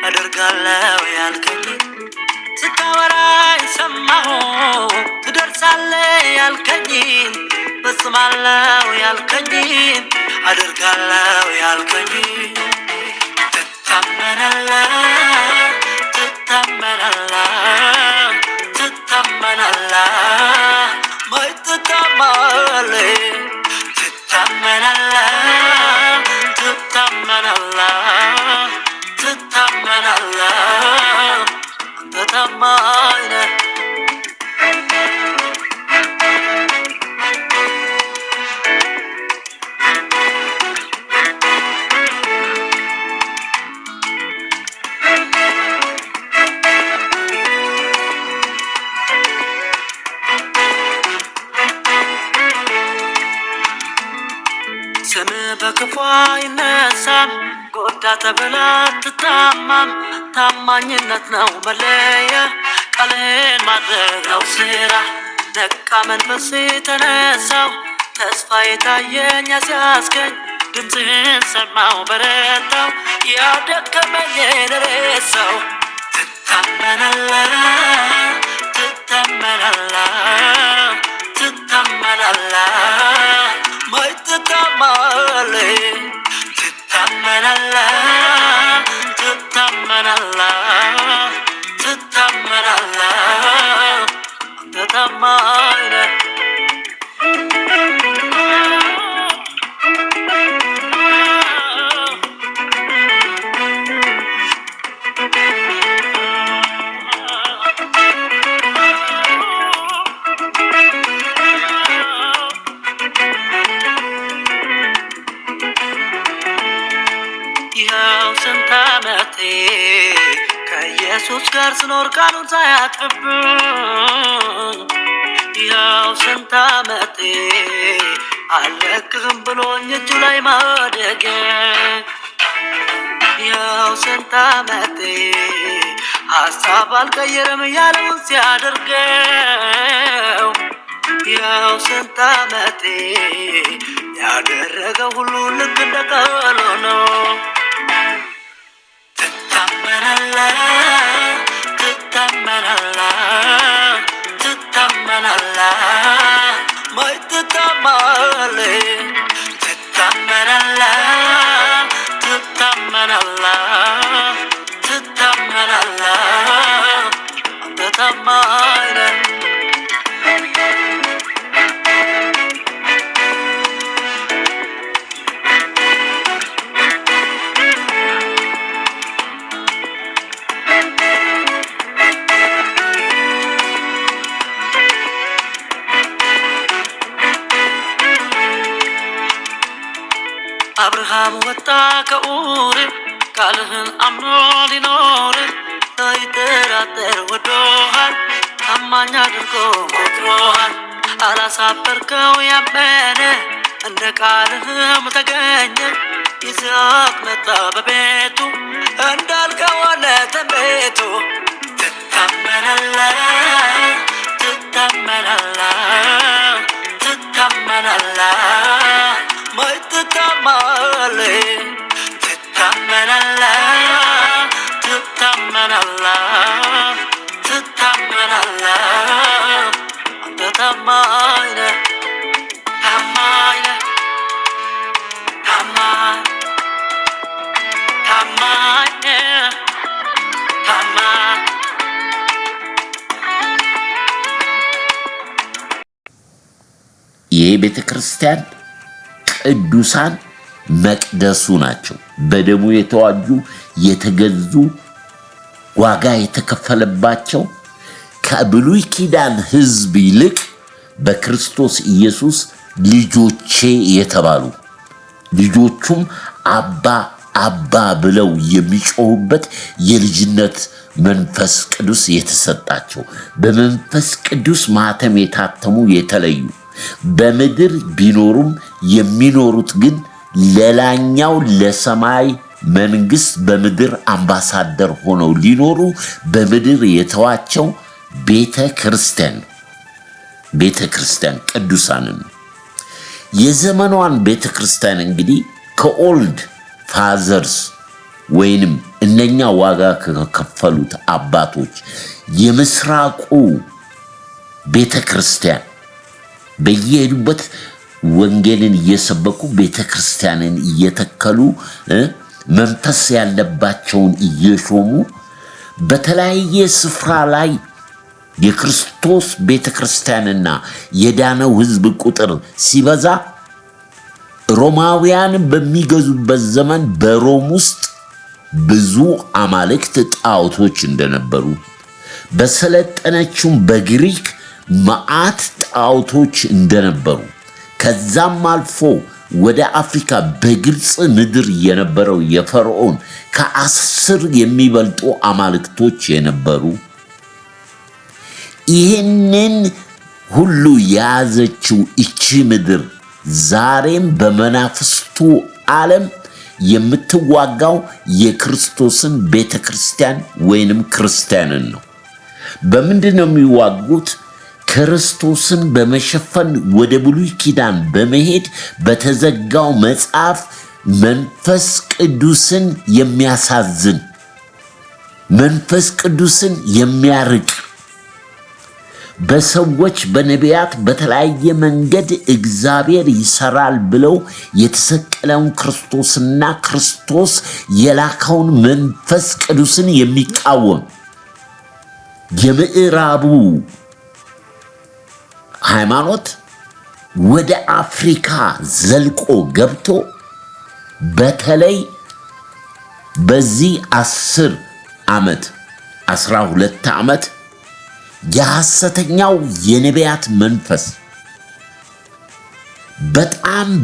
አደርጋለሁ ያልከኝ ስታወራኝ ሰማሁ ትደርሳለህ ያልከኝ ፈጽማለሁ ያልከኝ አደርጋለሁ ያልከኝ ትታመናለህ በክፉ አይነሳም ጎዳ ተብላ አትታማም ታማኝነት ነው መለያ ቃልን ማድረግ ነው ስራ ነቃ መንፈሴ ተነሳው ተስፋ የታየኝ ያስያዝከኝ ድምፅህን ሰማው በረታው ያደከመኝን ረሳው ትታመናለህ ከኢየሱስ ጋር ስኖር ቃሉን ሳያጥፍብኝ ይኸው ስንት ዓመቴ አልለቅህም ብሎኝ እጁ ላይ ማደጌ ይኸው ስንት ዓመቴ ሀሳብ አልቀየረም ያለውን ሲያደርገው ይኸው ስንት ዓመቴ ያደረገው ሁሉ ልክ እንደ ቃሉ ነው አብርሃም ወጣ ከኡር ቃልህን አምኖ ሊኖር ሳይጠራጠር ወዶሃል ታማኝ አድርጎ ቆጥሮሃል አላሳፈርከው ያመነ እንደ ቃልህም ተገኘ ይስሐቅ መጣ በቤቱ እንዳልከው ሆነ ትንቢቱ ትታመናለህ የቤተ ክርስቲያን ቅዱሳን መቅደሱ ናቸው። በደሙ የተዋጁ የተገዙ ዋጋ የተከፈለባቸው ከብሉይ ኪዳን ሕዝብ ይልቅ በክርስቶስ ኢየሱስ ልጆቼ የተባሉ ልጆቹም አባ አባ ብለው የሚጮሁበት የልጅነት መንፈስ ቅዱስ የተሰጣቸው በመንፈስ ቅዱስ ማህተም የታተሙ የተለዩ በምድር ቢኖሩም የሚኖሩት ግን ለላኛው ለሰማይ መንግስት በምድር አምባሳደር ሆነው ሊኖሩ በምድር የተዋቸው ቤተ ክርስቲያን ቅዱሳንን የዘመኗን ቤተ ክርስቲያን እንግዲህ ከኦልድ ፋዘርስ ወይንም እነኛ ዋጋ ከከፈሉት አባቶች የምስራቁ ቤተ ክርስቲያን በየሄዱበት ወንጌልን እየሰበኩ ቤተ ክርስቲያንን እየተከሉ መንፈስ ያለባቸውን እየሾሙ በተለያየ ስፍራ ላይ የክርስቶስ ቤተ ክርስቲያንና የዳነው ሕዝብ ቁጥር ሲበዛ ሮማውያን በሚገዙበት ዘመን በሮም ውስጥ ብዙ አማልክት ጣዖቶች እንደነበሩ በሰለጠነችው በግሪክ መዓት ጣዖቶች እንደነበሩ ከዛም አልፎ ወደ አፍሪካ በግብፅ ምድር የነበረው የፈርዖን ከ10 የሚበልጡ አማልክቶች የነበሩ ይህንን ሁሉ የያዘችው እቺ ምድር ዛሬም በመናፍስቱ ዓለም የምትዋጋው የክርስቶስን ቤተ ክርስቲያን ወይንም ክርስቲያንን ነው። በምንድን ነው የሚዋጉት? ክርስቶስን በመሸፈን ወደ ብሉይ ኪዳን በመሄድ በተዘጋው መጽሐፍ መንፈስ ቅዱስን የሚያሳዝን መንፈስ ቅዱስን የሚያርቅ በሰዎች በነቢያት በተለያየ መንገድ እግዚአብሔር ይሰራል ብለው የተሰቀለውን ክርስቶስና ክርስቶስ የላከውን መንፈስ ቅዱስን የሚቃወም የምዕራቡ ሃይማኖት ወደ አፍሪካ ዘልቆ ገብቶ በተለይ በዚህ 10 ዓመት 12 ዓመት የሐሰተኛው የነቢያት መንፈስ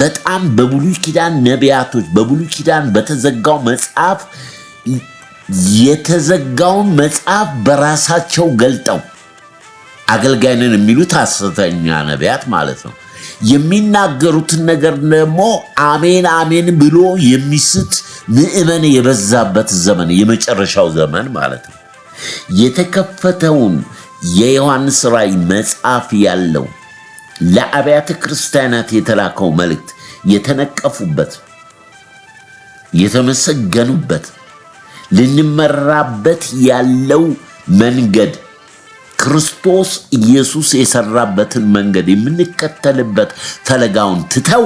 በጣም በብሉይ ኪዳን ነቢያቶች በብሉይ ኪዳን በተዘጋው መጽሐፍ የተዘጋውን መጽሐፍ በራሳቸው ገልጠው አገልጋይንን የሚሉት ሐሰተኛ ነቢያት ማለት ነው። የሚናገሩትን ነገር ደግሞ አሜን አሜን ብሎ የሚስት ምዕመን የበዛበት ዘመን የመጨረሻው ዘመን ማለት ነው። የተከፈተውን የዮሐንስ ራእይ መጽሐፍ ያለው ለአብያተ ክርስቲያናት የተላከው መልእክት የተነቀፉበት የተመሰገኑበት ልንመራበት ያለው መንገድ ክርስቶስ ኢየሱስ የሰራበትን መንገድ የምንከተልበት ፈለጋውን ትተው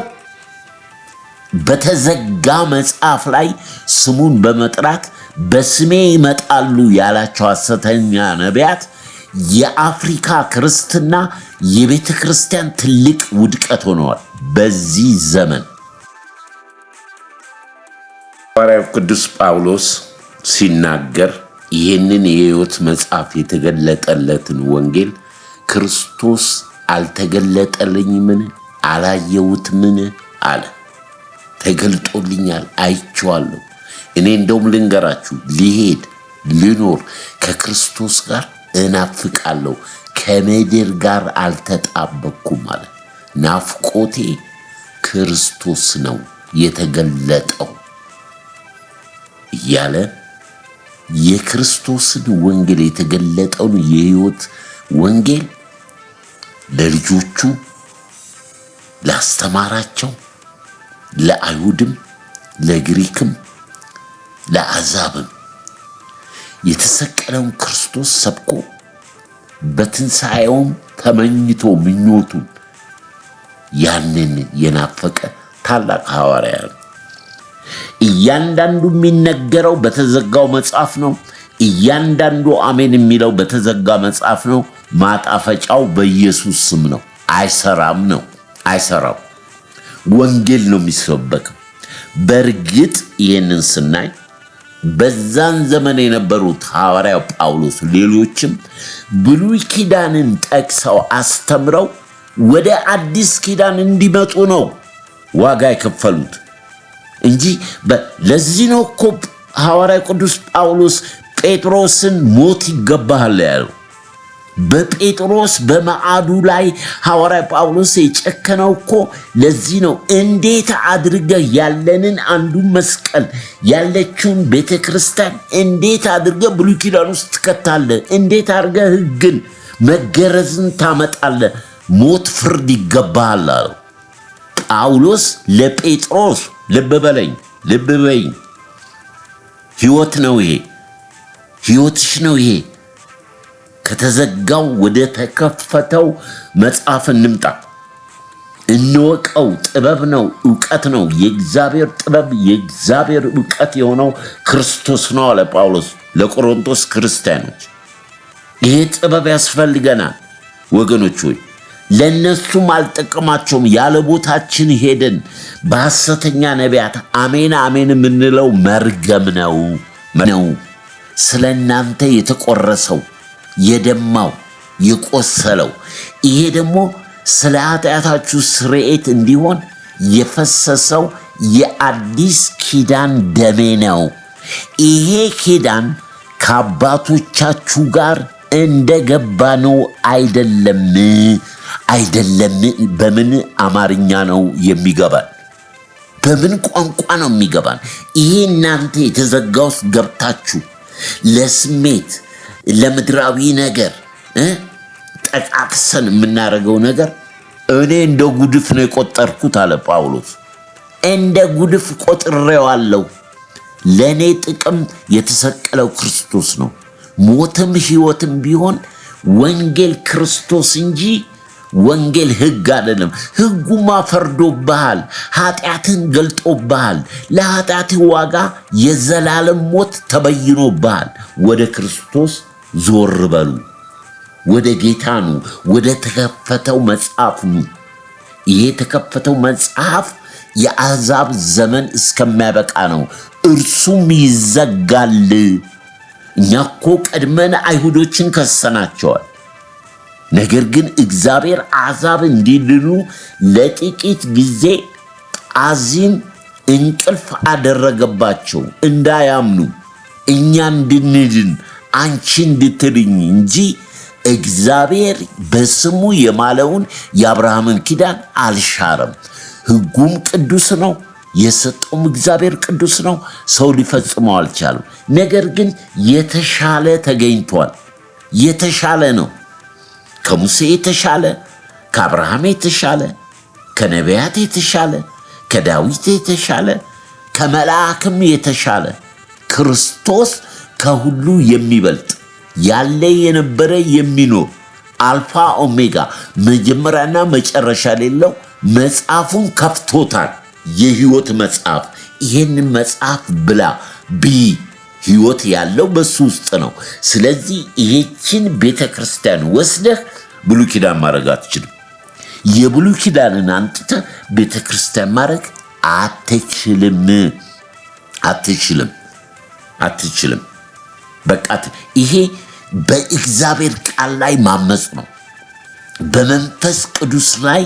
በተዘጋ መጽሐፍ ላይ ስሙን በመጥራት በስሜ ይመጣሉ ያላቸው ሐሰተኛ ነቢያት የአፍሪካ ክርስትና የቤተ ክርስቲያን ትልቅ ውድቀት ሆነዋል። በዚህ ዘመን ሐዋርያው ቅዱስ ጳውሎስ ሲናገር ይህንን የሕይወት መጽሐፍ የተገለጠለትን ወንጌል ክርስቶስ አልተገለጠልኝምን? አላየሁትምን? አለ። ተገልጦልኛል፣ አይቼዋለሁ። እኔ እንደውም ልንገራችሁ፣ ሊሄድ ልኖር ከክርስቶስ ጋር እናፍቃለሁ፣ ከምድር ጋር አልተጣበቅኩም አለ። ናፍቆቴ ክርስቶስ ነው የተገለጠው እያለ የክርስቶስን ወንጌል የተገለጠውን የሕይወት ወንጌል ለልጆቹ ላስተማራቸው ለአይሁድም ለግሪክም ለአሕዛብም የተሰቀለውን ክርስቶስ ሰብኮ በትንሣኤውም ተመኝቶ ምኞቱን ያንን የናፈቀ ታላቅ ሐዋርያ ነው። እያንዳንዱ የሚነገረው በተዘጋው መጽሐፍ ነው። እያንዳንዱ አሜን የሚለው በተዘጋ መጽሐፍ ነው። ማጣፈጫው በኢየሱስ ስም ነው። አይሰራም ነው። አይሰራው። ወንጌል ነው የሚሰበከው። በእርግጥ ይህንን ስናይ በዛን ዘመን የነበሩት ሐዋርያው ጳውሎስ ሌሎችም ብሉይ ኪዳንን ጠቅሰው አስተምረው ወደ አዲስ ኪዳን እንዲመጡ ነው ዋጋ የከፈሉት እንጂ ለዚህ ነው እኮ ሐዋርያው ቅዱስ ጳውሎስ ጴጥሮስን ሞት ይገባሃል ያለው። በጴጥሮስ በመዓዱ ላይ ሐዋርያ ጳውሎስ የጨከነው እኮ ለዚህ ነው። እንዴት አድርገህ ያለንን አንዱን መስቀል ያለችውን ቤተክርስቲያን እንዴት አድርገህ ብሉይ ኪዳን ውስጥ ትከታለህ? እንዴት አድርገህ ሕግን መገረዝን ታመጣለህ? ሞት ፍርድ ይገባሃል አለው ጳውሎስ ለጴጥሮስ። ልብ በለኝ፣ ልብ በይኝ። ሕይወት ነው ይሄ፣ ሕይወትሽ ነው ይሄ። ከተዘጋው ወደ ተከፈተው መጽሐፍ እንምጣ፣ እንወቀው። ጥበብ ነው፣ ዕውቀት ነው። የእግዚአብሔር ጥበብ የእግዚአብሔር ዕውቀት የሆነው ክርስቶስ ነው አለ ጳውሎስ ለቆሮንቶስ ክርስቲያኖች። ይሄ ጥበብ ያስፈልገናል ወገኖች ሆይ። ለነሱም አልጠቀማቸውም። ያለ ቦታችን ሄደን በሐሰተኛ ነቢያት አሜን አሜን የምንለው መርገም ነው። ስለ እናንተ የተቆረሰው የደማው የቆሰለው ይሄ ደግሞ ስለ ኃጢአታችሁ ስርየት እንዲሆን የፈሰሰው የአዲስ ኪዳን ደሜ ነው። ይሄ ኪዳን ከአባቶቻችሁ ጋር እንደገባ ነው አይደለም። በምን አማርኛ ነው የሚገባን? በምን ቋንቋ ነው የሚገባን? ይሄ እናንተ የተዘጋ ውስጥ ገብታችሁ ለስሜት ለምድራዊ ነገር ጠቃቅሰን የምናደርገው ነገር እኔ እንደ ጉድፍ ነው የቆጠርኩት አለ ጳውሎስ። እንደ ጉድፍ ቆጥሬዋለሁ። ለእኔ ጥቅም የተሰቀለው ክርስቶስ ነው። ሞትም ሕይወትም ቢሆን ወንጌል ክርስቶስ እንጂ ወንጌል ሕግ አይደለም። ሕጉማ ፈርዶብሃል፣ ኃጢአትን ገልጦብሃል። ለኃጢአትህ ዋጋ የዘላለም ሞት ተበይኖብሃል። ወደ ክርስቶስ ዞር በሉ፣ ወደ ጌታ ኑ፣ ወደ ተከፈተው መጽሐፍ ኑ። ይሄ የተከፈተው መጽሐፍ የአሕዛብ ዘመን እስከሚያበቃ ነው፣ እርሱም ይዘጋል። እኛ እኮ ቀድመን አይሁዶችን ከሰናቸዋል። ነገር ግን እግዚአብሔር አሕዛብ እንዲድኑ ለጥቂት ጊዜ አዚም እንቅልፍ አደረገባቸው፣ እንዳያምኑ እኛ እንድንድን አንቺ እንድትድኝ እንጂ እግዚአብሔር በስሙ የማለውን የአብርሃምን ኪዳን አልሻረም። ሕጉም ቅዱስ ነው፣ የሰጠውም እግዚአብሔር ቅዱስ ነው። ሰው ሊፈጽመው አልቻለም። ነገር ግን የተሻለ ተገኝቷል። የተሻለ ነው። ከሙሴ የተሻለ፣ ከአብርሃም የተሻለ፣ ከነቢያት የተሻለ፣ ከዳዊት የተሻለ፣ ከመልአክም የተሻለ ክርስቶስ ከሁሉ የሚበልጥ ያለ የነበረ የሚኖር አልፋ ኦሜጋ መጀመሪያና መጨረሻ የሌለው መጽሐፉን ከፍቶታል። የሕይወት መጽሐፍ። ይህንን መጽሐፍ ብላ ሕይወት ያለው በሱ ውስጥ ነው። ስለዚህ ይህችን ቤተ ክርስቲያን ወስደህ ብሉይ ኪዳን ማድረግ አትችልም። የብሉይ ኪዳንን አንጥተህ ቤተ ክርስቲያን ማድረግ አትችልም። በቃ ይሄ በእግዚአብሔር ቃል ላይ ማመፅ ነው። በመንፈስ ቅዱስ ላይ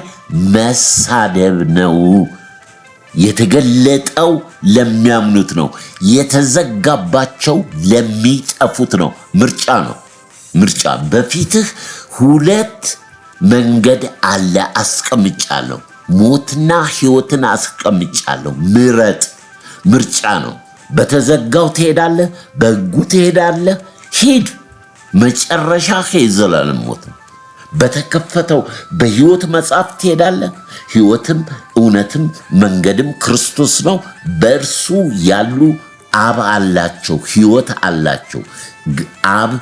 መሳደብ ነው። የተገለጠው ለሚያምኑት ነው። የተዘጋባቸው ለሚጠፉት ነው። ምርጫ ነው። ምርጫ በፊትህ ሁለት መንገድ አለ አስቀምጫለሁ። ሞትና ሕይወትን አስቀምጫለሁ። ምረጥ። ምርጫ ነው። በተዘጋው ትሄዳለህ፣ በሕጉ ትሄዳለህ። ሂድ። መጨረሻ የዘላለም ሞት ነው። በተከፈተው በሕይወት መጽሐፍ ትሄዳለህ። ሕይወትም እውነትም መንገድም ክርስቶስ ነው። በእርሱ ያሉ አብ አላቸው፣ ሕይወት አላቸው። አብ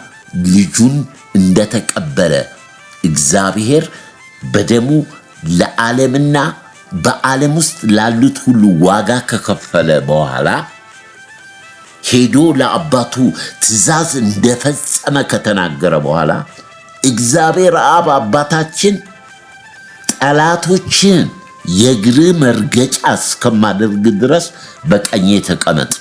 ልጁን እንደተቀበለ እግዚአብሔር በደሙ ለዓለምና በዓለም ውስጥ ላሉት ሁሉ ዋጋ ከከፈለ በኋላ ሄዶ ለአባቱ ትእዛዝ እንደፈጸመ ከተናገረ በኋላ እግዚአብሔር አብ አባታችን ጠላቶችን የእግር መርገጫ እስከማደርግ ድረስ በቀኜ ተቀመጥ።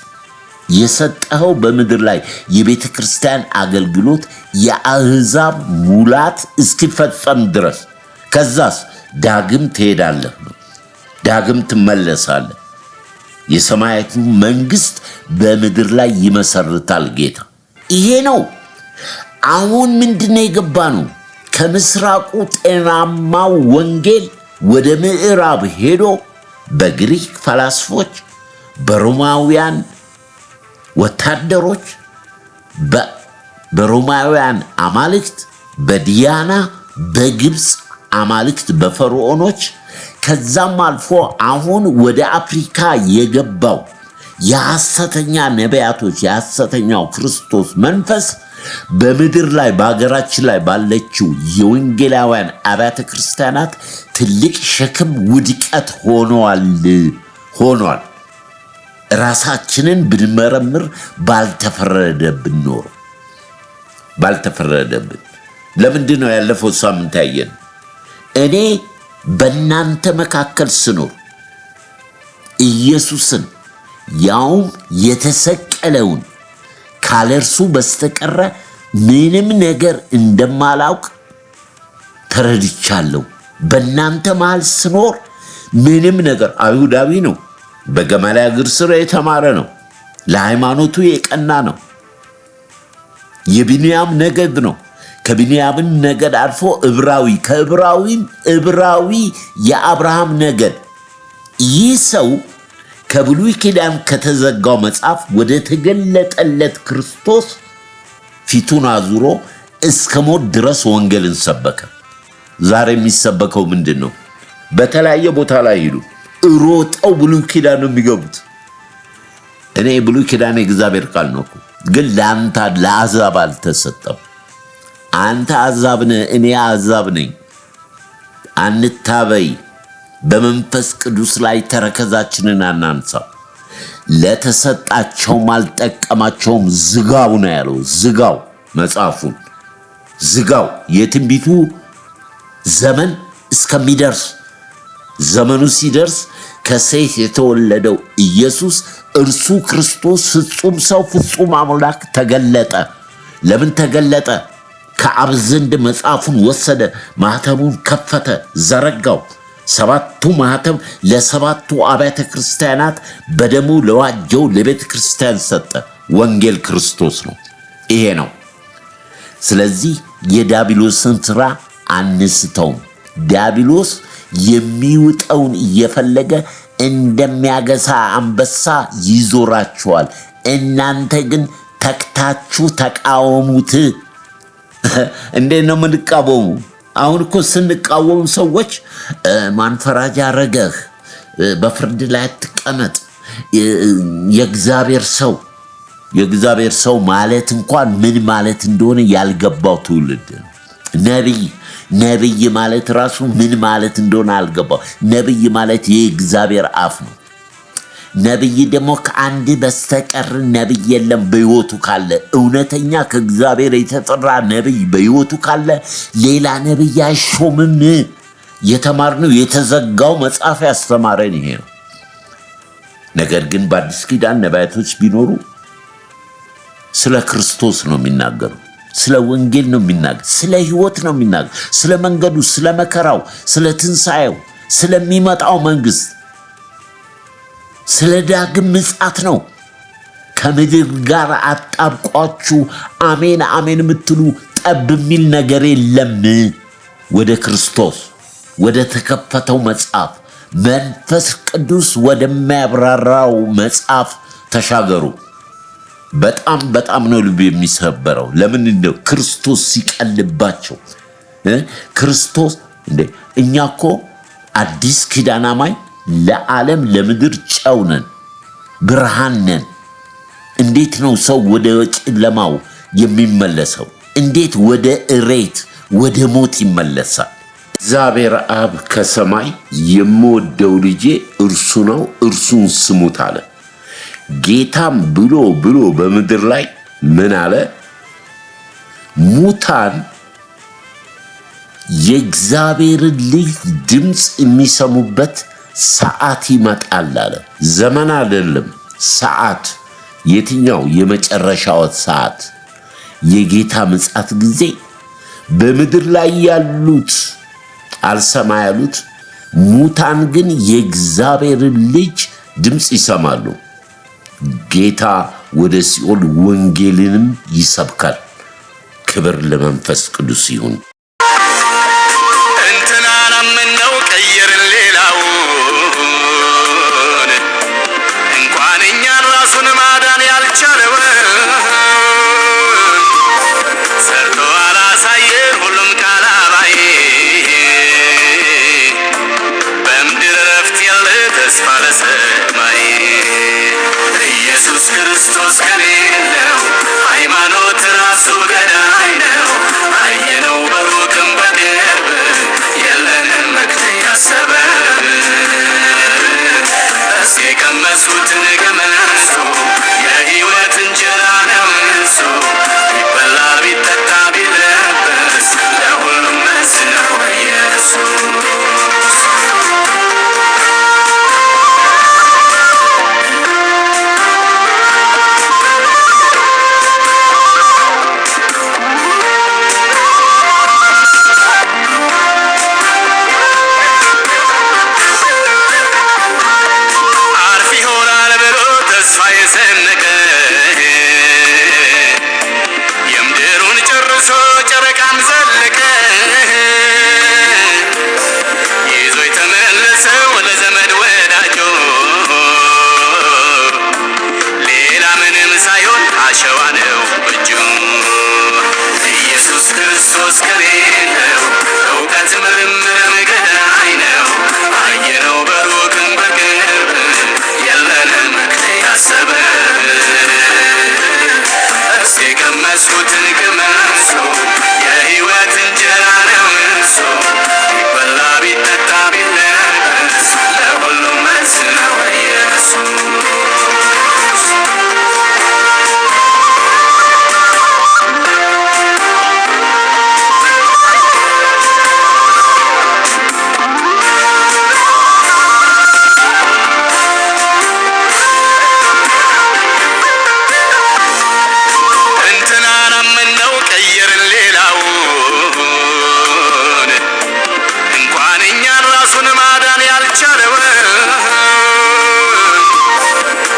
የሰጠኸው በምድር ላይ የቤተ ክርስቲያን አገልግሎት የአሕዛብ ሙላት እስኪፈጸም ድረስ፣ ከዛስ ዳግም ትሄዳለህ ነው፣ ዳግም ትመለሳለህ። የሰማያቱ መንግስት በምድር ላይ ይመሰርታል ጌታ። ይሄ ነው። አሁን ምንድነው የገባ ነው? ከምስራቁ ጤናማው ወንጌል ወደ ምዕራብ ሄዶ በግሪክ ፈላስፎች፣ በሮማውያን ወታደሮች፣ በሮማውያን አማልክት፣ በዲያና በግብፅ አማልክት፣ በፈርዖኖች፣ ከዛም አልፎ አሁን ወደ አፍሪካ የገባው የሐሰተኛ ነቢያቶች የሐሰተኛው ክርስቶስ መንፈስ በምድር ላይ በሀገራችን ላይ ባለችው የወንጌላውያን አብያተ ክርስቲያናት ትልቅ ሸክም ውድቀት ሆኗል። ራሳችንን ብንመረምር ባልተፈረደብን ኖሮ ባልተፈረደብን። ለምንድን ነው ያለፈው ሳምንት ያየን? እኔ በእናንተ መካከል ስኖር ኢየሱስን ያውም የተሰቀለውን ካለርሱ በስተቀረ ምንም ነገር እንደማላውቅ ተረድቻለሁ። በእናንተ መሃል ስኖር ምንም ነገር አይሁዳዊ ነው፣ በገመሊያ እግር ስር የተማረ ነው፣ ለሃይማኖቱ የቀና ነው፣ የቢንያም ነገድ ነው። ከቢንያምን ነገድ አልፎ ዕብራዊ፣ ከዕብራዊም ዕብራዊ የአብርሃም ነገድ። ይህ ሰው ከብሉይ ኪዳን ከተዘጋው መጽሐፍ ወደ ተገለጠለት ክርስቶስ ፊቱን አዙሮ እስከ ሞት ድረስ ወንጌልን ሰበከ። ዛሬ የሚሰበከው ምንድን ነው? በተለያየ ቦታ ላይ ሂዱ፣ ሮጠው ብሉይ ኪዳን ነው የሚገቡት። እኔ ብሉይ ኪዳን የእግዚአብሔር ቃል ነው፣ ግን ለአንተ ለአሕዛብ አልተሰጠም። አንተ አሕዛብ ነህ፣ እኔ አሕዛብ ነኝ። አንታበይ። በመንፈስ ቅዱስ ላይ ተረከዛችንን አናንሳ። ለተሰጣቸውም አልጠቀማቸውም። ዝጋው ነው ያለው። ዝጋው፣ መጽሐፉን ዝጋው። የትንቢቱ ዘመን እስከሚደርስ፣ ዘመኑ ሲደርስ ከሴት የተወለደው ኢየሱስ እርሱ ክርስቶስ ፍጹም ሰው ፍጹም አምላክ ተገለጠ። ለምን ተገለጠ? ከአብ ዘንድ መጽሐፉን ወሰደ፣ ማኅተሙን ከፈተ፣ ዘረጋው። ሰባቱ ማኅተም ለሰባቱ አብያተ ክርስቲያናት በደሙ ለዋጀው ለቤተ ክርስቲያን ሰጠ። ወንጌል ክርስቶስ ነው። ይሄ ነው። ስለዚህ የዲያብሎስን ሥራ አንስተውም። ዲያብሎስ የሚውጠውን እየፈለገ እንደሚያገሳ አንበሳ ይዞራችኋል። እናንተ ግን ተክታችሁ ተቃወሙት። እንዴት ነው የምንቃወሙ? አሁን እኮ ስንቃወሙ ሰዎች ማንፈራጃ ረገህ፣ በፍርድ ላይ አትቀመጥ፣ የእግዚአብሔር ሰው ማለት እንኳን ምን ማለት እንደሆነ ያልገባው ትውልድ ነው። ነቢይ ማለት ራሱ ምን ማለት እንደሆነ አልገባው። ነቢይ ማለት የእግዚአብሔር አፍ ነው። ነቢይ ደግሞ ከአንድ በስተቀር ነቢይ የለም። በሕይወቱ ካለ እውነተኛ ከእግዚአብሔር የተጠራ ነቢይ በሕይወቱ ካለ ሌላ ነቢይ አይሾምም። የተማርነው የተዘጋው መጽሐፍ ያስተማረን ይሄ ነው። ነገር ግን በአዲስ ኪዳን ነቢያቶች ቢኖሩ ስለ ክርስቶስ ነው የሚናገሩ፣ ስለ ወንጌል ነው የሚናገር፣ ስለ ሕይወት ነው የሚናገር፣ ስለ መንገዱ፣ ስለ መከራው፣ ስለ ትንሣኤው፣ ስለሚመጣው መንግስት፣ ስለ ዳግም ምጽአት ነው። ከምድር ጋር አጣብቋችሁ አሜን አሜን የምትሉ ጠብ የሚል ነገር የለም። ወደ ክርስቶስ ወደ ተከፈተው መጽሐፍ መንፈስ ቅዱስ ወደሚያብራራው መጽሐፍ ተሻገሩ። በጣም ነው ልብ የሚሰበረው። ለምን እንደው ክርስቶስ ሲቀልባቸው ክርስቶስ እኛ እኮ አዲስ ኪዳን አማኝ ለዓለም ለምድር ጨው ነን፣ ብርሃን ነን። እንዴት ነው ሰው ወደ ጨለማው የሚመለሰው? እንዴት ወደ እሬት ወደ ሞት ይመለሳል? እግዚአብሔር አብ ከሰማይ የምወደው ልጄ እርሱ ነው፣ እርሱን ስሙት አለ። ጌታም ብሎ በምድር ላይ ምን አለ? ሙታን የእግዚአብሔርን ልጅ ድምፅ የሚሰሙበት ሰዓት ይመጣል አለ። ዘመን አይደለም፣ ሰዓት። የትኛው? የመጨረሻው ሰዓት፣ የጌታ ምጽአት ጊዜ። በምድር ላይ ያሉት አልሰማ ያሉት፣ ሙታን ግን የእግዚአብሔርን ልጅ ድምፅ ይሰማሉ። ጌታ ወደ ሲኦል ወንጌልንም ይሰብካል። ክብር ለመንፈስ ቅዱስ ይሁን። እንትናን አምነው ቀየርን ሌላውን፣ እንኳን እኛን ራሱን ማዳን ያልቻለውን ሰርቶ አላሳየን ሁሉም ካላባይ። በምድር ረፍት ያለ ተስፋ ለሰማይ። ኢየሱስ ክርስቶስ ከሌለው ሃይማኖት ራሱ ገዳይ ነው። አየነው በሩቅም በቅርብ የለንም መክተያ ሰበብ። እስኪ ቀመሱትን ቅመሱ፣ የሕይወት እንጀራ ነው እሱ። ቢበላ ቢጠጣ ቢለበስ ለሁሉም መልስ ነው ኢየሱስ። የምድሩን ጨርሶ ጨረቃም ዘለቀ፣ ይዞ የተመለሰ ወደ ዘመድ ወዳጆ። ሌላ ምንም ሳይሆን አሸዋ ነው እጁ። ኢየሱስ ክርስቶስ ከሌለው እውቀት ምርምርም ገዳይ ነው። አየነው በሩቅም በቅርብ የለንም መክተያ ሰበብ። እስኪ ቀመሱትን ቅመሱ፣ የሕይወት እንጀራ ነው እሱ። ቢበላ ቢጠጣ ቢለበስ ለሁሉም መልስ ነው ኢየሱስ። እንትናን አምነው ቀየርን ሌላውን፣ እንኳን እኛን ራሱን ማዳን ያልቻለውን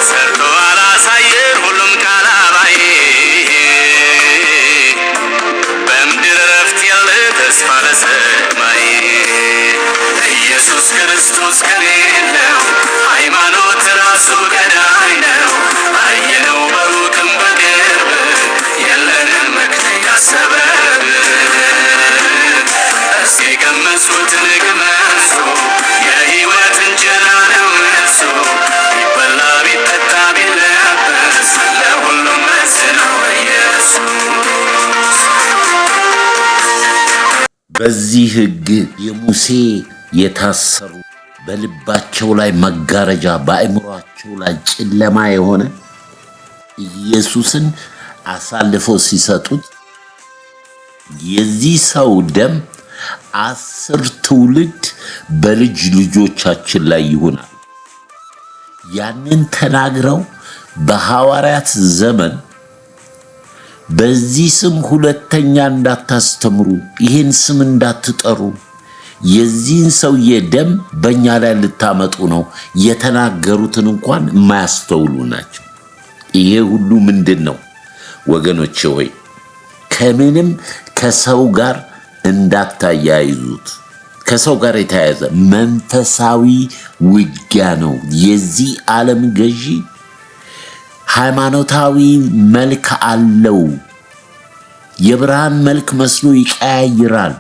ሰርቶ አላሳየን ሁሉም ካላባይ። በምድር ረፍት ያለ ተስፋ ለሰማይ። ኢየሱስ ክርስቶስ ከሌለው ሃይማኖት ራሱ ገዳይ ነው። አየነው በሩቅም በቅርብ የለንም መክተያ ሰበብ። እስኪ ቀመሱትን ቅመሱ፣ የሕይወት እንጀራ ነው እሱ። ቢበላ ቢጠጣ ቢለበስ ለሁሉም መልስ ነው ኢየሱስ። በዚህ ሕግ የሙሴ የታሰሩ በልባቸው ላይ መጋረጃ በአእምሯቸው ላይ ጨለማ የሆነ ኢየሱስን አሳልፈው ሲሰጡት የዚህ ሰው ደም 10 ትውልድ በልጅ ልጆቻችን ላይ ይሆናል። ያንን ተናግረው በሐዋርያት ዘመን በዚህ ስም ሁለተኛ እንዳታስተምሩ፣ ይህን ስም እንዳትጠሩ፣ የዚህን ሰውዬ ደም በእኛ ላይ ልታመጡ ነው የተናገሩትን እንኳን የማያስተውሉ ናቸው። ይሄ ሁሉ ምንድን ነው ወገኖቼ ሆይ? ከምንም ከሰው ጋር እንዳታያይዙት። ከሰው ጋር የተያያዘ መንፈሳዊ ውጊያ ነው። የዚህ ዓለም ገዢ ሃይማኖታዊ መልክ አለው። የብርሃን መልክ መስሎ ይቀያይራል።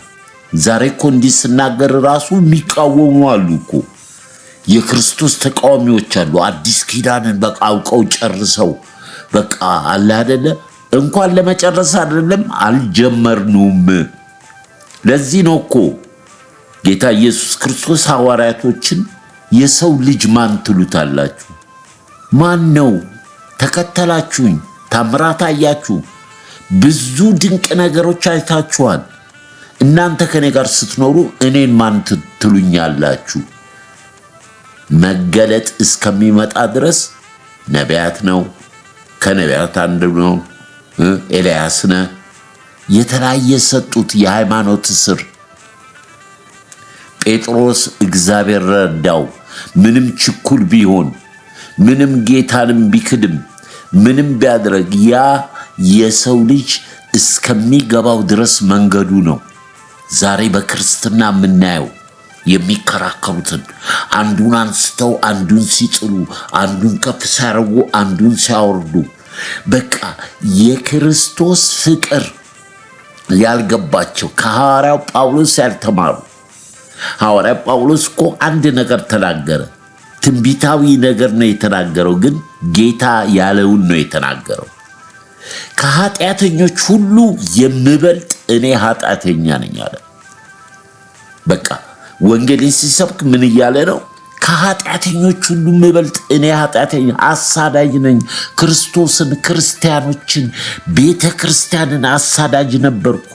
ዛሬ እኮ እንዲህ ስናገር ራሱ የሚቃወሙ አሉ እኮ። የክርስቶስ ተቃዋሚዎች አሉ። አዲስ ኪዳንን በቃ አውቀው ጨርሰው በቃ አለ አይደለ፣ እንኳን ለመጨረስ አይደለም አልጀመርኑም። ለዚህ ነው እኮ ጌታ ኢየሱስ ክርስቶስ ሐዋርያቶችን የሰው ልጅ ማን ትሉታላችሁ? ማን ነው? ተከተላችሁኝ፣ ታምራት አያችሁ፣ ብዙ ድንቅ ነገሮች አይታችኋል። እናንተ ከኔ ጋር ስትኖሩ እኔን ማን ትሉኛላችሁ? መገለጥ እስከሚመጣ ድረስ ነቢያት ነው፣ ከነቢያት አንዱ ነው፣ ኤልያስ ነው። የተለያየ ሰጡት የሃይማኖት ስር። ጴጥሮስ እግዚአብሔር ረዳው። ምንም ችኩል ቢሆን ምንም ጌታንም ቢክድም ምንም ቢያደርግ ያ የሰው ልጅ እስከሚገባው ድረስ መንገዱ ነው። ዛሬ በክርስትና የምናየው የሚከራከሩትን አንዱን አንስተው አንዱን ሲጥሉ፣ አንዱን ከፍ ሲያደርጉ አንዱን ሲያወርዱ፣ በቃ የክርስቶስ ፍቅር ያልገባቸው ከሐዋርያው ጳውሎስ ያልተማሩ። ሐዋርያው ጳውሎስ እኮ አንድ ነገር ተናገረ። ትንቢታዊ ነገር ነው የተናገረው፣ ግን ጌታ ያለውን ነው የተናገረው። ከኃጢአተኞች ሁሉ የምበልጥ እኔ ኃጢአተኛ ነኝ አለ። በቃ ወንጌልን ሲሰብክ ምን እያለ ነው? ከኃጢአተኞች ሁሉ የምበልጥ እኔ ኃጢአተኛ አሳዳጅ ነኝ። ክርስቶስን፣ ክርስቲያኖችን፣ ቤተ ክርስቲያንን አሳዳጅ ነበርኩ።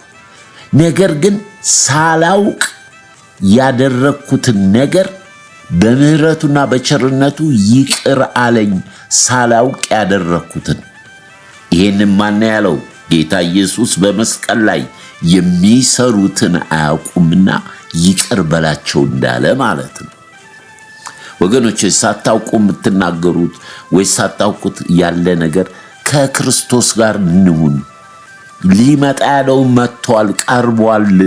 ነገር ግን ሳላውቅ ያደረግኩትን ነገር በምህረቱና በቸርነቱ ይቅር አለኝ። ሳላውቅ ያደረግኩትን። ይሄንን ማን ያለው? ጌታ ኢየሱስ በመስቀል ላይ የሚሰሩትን አያውቁምና ይቅር በላቸው እንዳለ ማለት ነው። ወገኖች ሳታውቁ የምትናገሩት ወይ ሳታውቁት ያለ ነገር ከክርስቶስ ጋር እንሁን። ሊመጣ ያለው መጥቷል፣ ቀርቧል።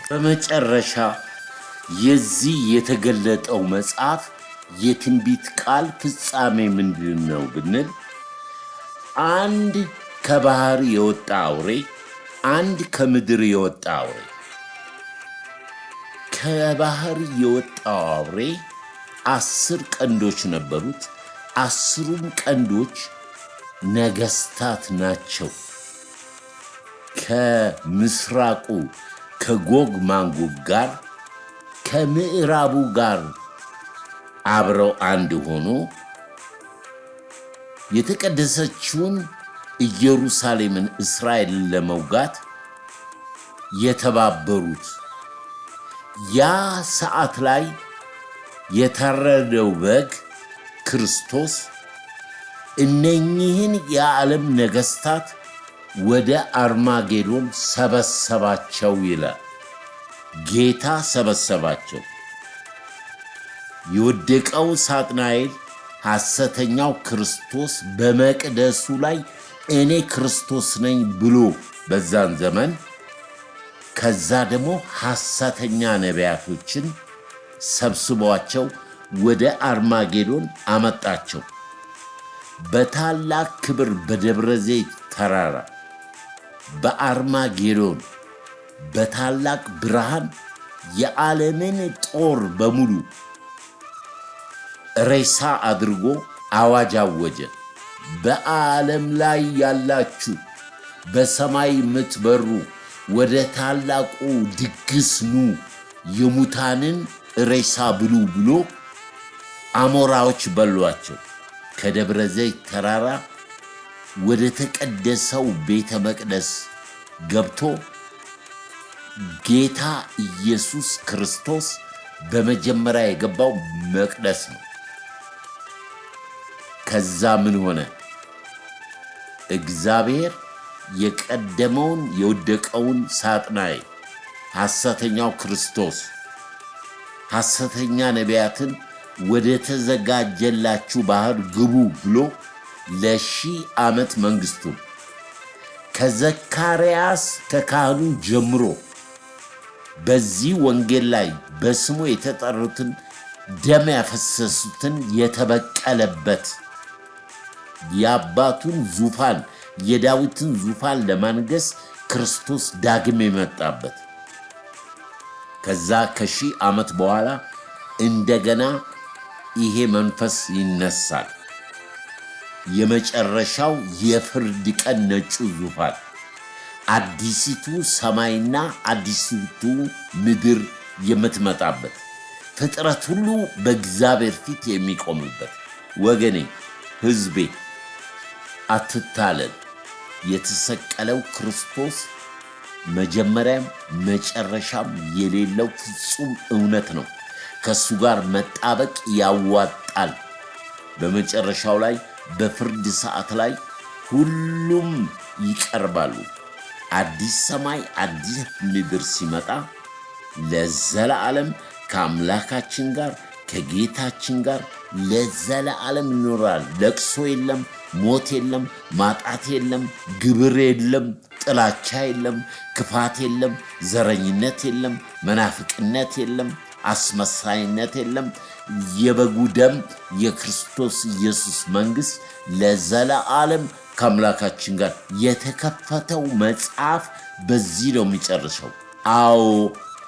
በመጨረሻ የዚህ የተገለጠው መጽሐፍ የትንቢት ቃል ፍጻሜ ምንድን ነው ብንል፣ አንድ ከባህር የወጣ አውሬ፣ አንድ ከምድር የወጣ አውሬ። ከባህር የወጣው አውሬ 10 ቀንዶች ነበሩት። 10ሩም ቀንዶች ነገስታት ናቸው። ከምስራቁ ከጎግ ማጎግ ጋር ከምዕራቡ ጋር አብረው አንድ ሆኖ የተቀደሰችውን ኢየሩሳሌምን እስራኤልን ለመውጋት የተባበሩት። ያ ሰዓት ላይ የታረደው በግ ክርስቶስ እነኚህን የዓለም ነገስታት ወደ አርማጌዶን ሰበሰባቸው ይላል። ጌታ ሰበሰባቸው። የወደቀው ሳጥናኤል ሐሰተኛው ክርስቶስ በመቅደሱ ላይ እኔ ክርስቶስ ነኝ ብሎ በዛን ዘመን፣ ከዛ ደግሞ ሐሰተኛ ነቢያቶችን ሰብስቧቸው ወደ አርማጌዶን አመጣቸው። በታላቅ ክብር በደብረ ዘይት ተራራ በአርማጌዶን በታላቅ ብርሃን የዓለምን ጦር በሙሉ ሬሳ አድርጎ አዋጅ አወጀ። በዓለም ላይ ያላችሁ በሰማይ የምትበሩ ወደ ታላቁ ድግስ ኑ፣ የሙታንን ሬሳ ብሉ ብሎ አሞራዎች በሏቸው። ከደብረ ዘይት ተራራ ወደ ተቀደሰው ቤተ መቅደስ ገብቶ ጌታ ኢየሱስ ክርስቶስ በመጀመሪያ የገባው መቅደስ ነው። ከዛ ምን ሆነ? እግዚአብሔር የቀደመውን የወደቀውን ሳጥናኤል ሐሰተኛው ክርስቶስ ሐሰተኛ ነቢያትን ወደ ተዘጋጀላችሁ ባህር ግቡ ብሎ ለ1000 ዓመት መንግስቱን ከዘካርያስ ከካህኑ ጀምሮ በዚህ ወንጌል ላይ በስሙ የተጠሩትን ደም ያፈሰሱትን የተበቀለበት የአባቱን ዙፋን የዳዊትን ዙፋን ለማንገስ ክርስቶስ ዳግም የመጣበት ከዛ ከ1000 ዓመት በኋላ እንደገና ይሄ መንፈስ ይነሳል። የመጨረሻው የፍርድ ቀን ነጩ ዙፋን አዲሲቱ ሰማይና አዲሲቱ ምድር የምትመጣበት ፍጥረት ሁሉ በእግዚአብሔር ፊት የሚቆምበት። ወገኔ ሕዝቤ አትታለል። የተሰቀለው ክርስቶስ መጀመሪያም መጨረሻም የሌለው ፍጹም እውነት ነው። ከሱ ጋር መጣበቅ ያዋጣል። በመጨረሻው ላይ በፍርድ ሰዓት ላይ ሁሉም ይቀርባሉ። አዲስ ሰማይ አዲስ ምድር ሲመጣ ለዘላለም ከአምላካችን ጋር ከጌታችን ጋር ለዘላለም ይኖራል። ለቅሶ የለም፣ ሞት የለም፣ ማጣት የለም፣ ግብር የለም፣ ጥላቻ የለም፣ ክፋት የለም፣ ዘረኝነት የለም፣ መናፍቅነት የለም፣ አስመሳይነት የለም። የበጉ ደም የክርስቶስ ኢየሱስ መንግሥት ለዘላለም ከአምላካችን ጋር የተከፈተው መጽሐፍ በዚህ ነው የሚጨርሰው። አዎ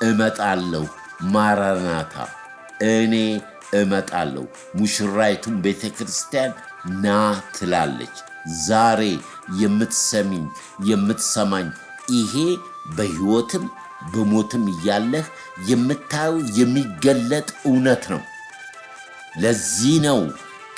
እመጣለሁ፣ ማራናታ፣ እኔ እመጣለሁ። ሙሽራይቱም ቤተ ክርስቲያን ና ትላለች። ዛሬ የምትሰሚኝ የምትሰማኝ ይሄ በሕይወትም በሞትም እያለህ የምታየው የሚገለጥ እውነት ነው። ለዚህ ነው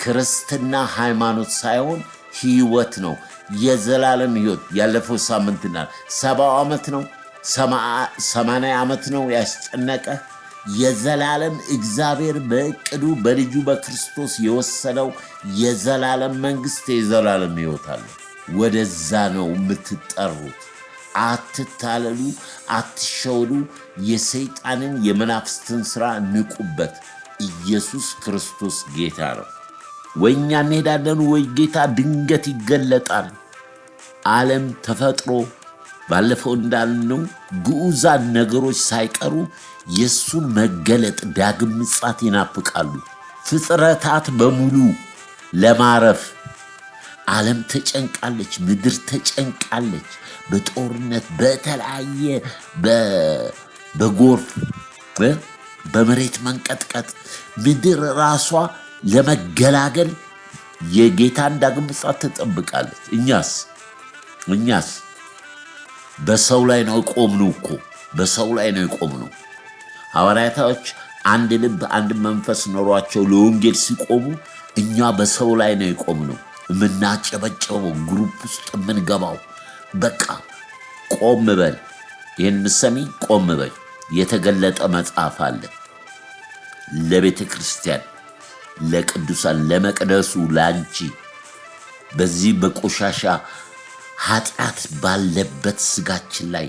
ክርስትና ሃይማኖት ሳይሆን ሕይወት ነው። የዘላለም ሕይወት ያለፈው ሳምንትና 70 ዓመት ነው 80 ዓመት ነው ያስጨነቀህ። የዘላለም እግዚአብሔር በእቅዱ በልጁ በክርስቶስ የወሰነው የዘላለም መንግሥት የዘላለም ሕይወት አለ። ወደዛ ነው የምትጠሩት። አትታለሉ፣ አትሸወዱ። የሰይጣንን የመናፍስትን ሥራ ንቁበት። ኢየሱስ ክርስቶስ ጌታ ነው። ወይ እኛ እንሄዳለን ወይ ጌታ ድንገት ይገለጣል። ዓለም ተፈጥሮ ባለፈው እንዳልነው ግዑዛን ነገሮች ሳይቀሩ የእሱን መገለጥ ዳግም ምጽአት ይናፍቃሉ። ፍጥረታት በሙሉ ለማረፍ ዓለም ተጨንቃለች፣ ምድር ተጨንቃለች። በጦርነት በተለያየ በጎርፍ በመሬት መንቀጥቀጥ ምድር ራሷ ለመገላገል የጌታን ዳግም ምጽአት ትጠብቃለች። እኛስ በሰው ላይ ነው የቆምነው እኮ በሰው ላይ ነው የቆምነው። ሐዋርያቶች አንድ ልብ አንድ መንፈስ ኖሯቸው ለወንጌል ሲቆሙ እኛ በሰው ላይ ነው የቆምነው። የምናጨበጨበው ግሩፕ ውስጥ የምንገባው በቃ ቆም በል። ይህን ምሰሚ ቆም በል። የተገለጠ መጽሐፍ አለ ለቤተ ክርስቲያን፣ ለቅዱሳን፣ ለመቅደሱ፣ ለአንቺ በዚህ በቆሻሻ ኃጢአት ባለበት ስጋችን ላይ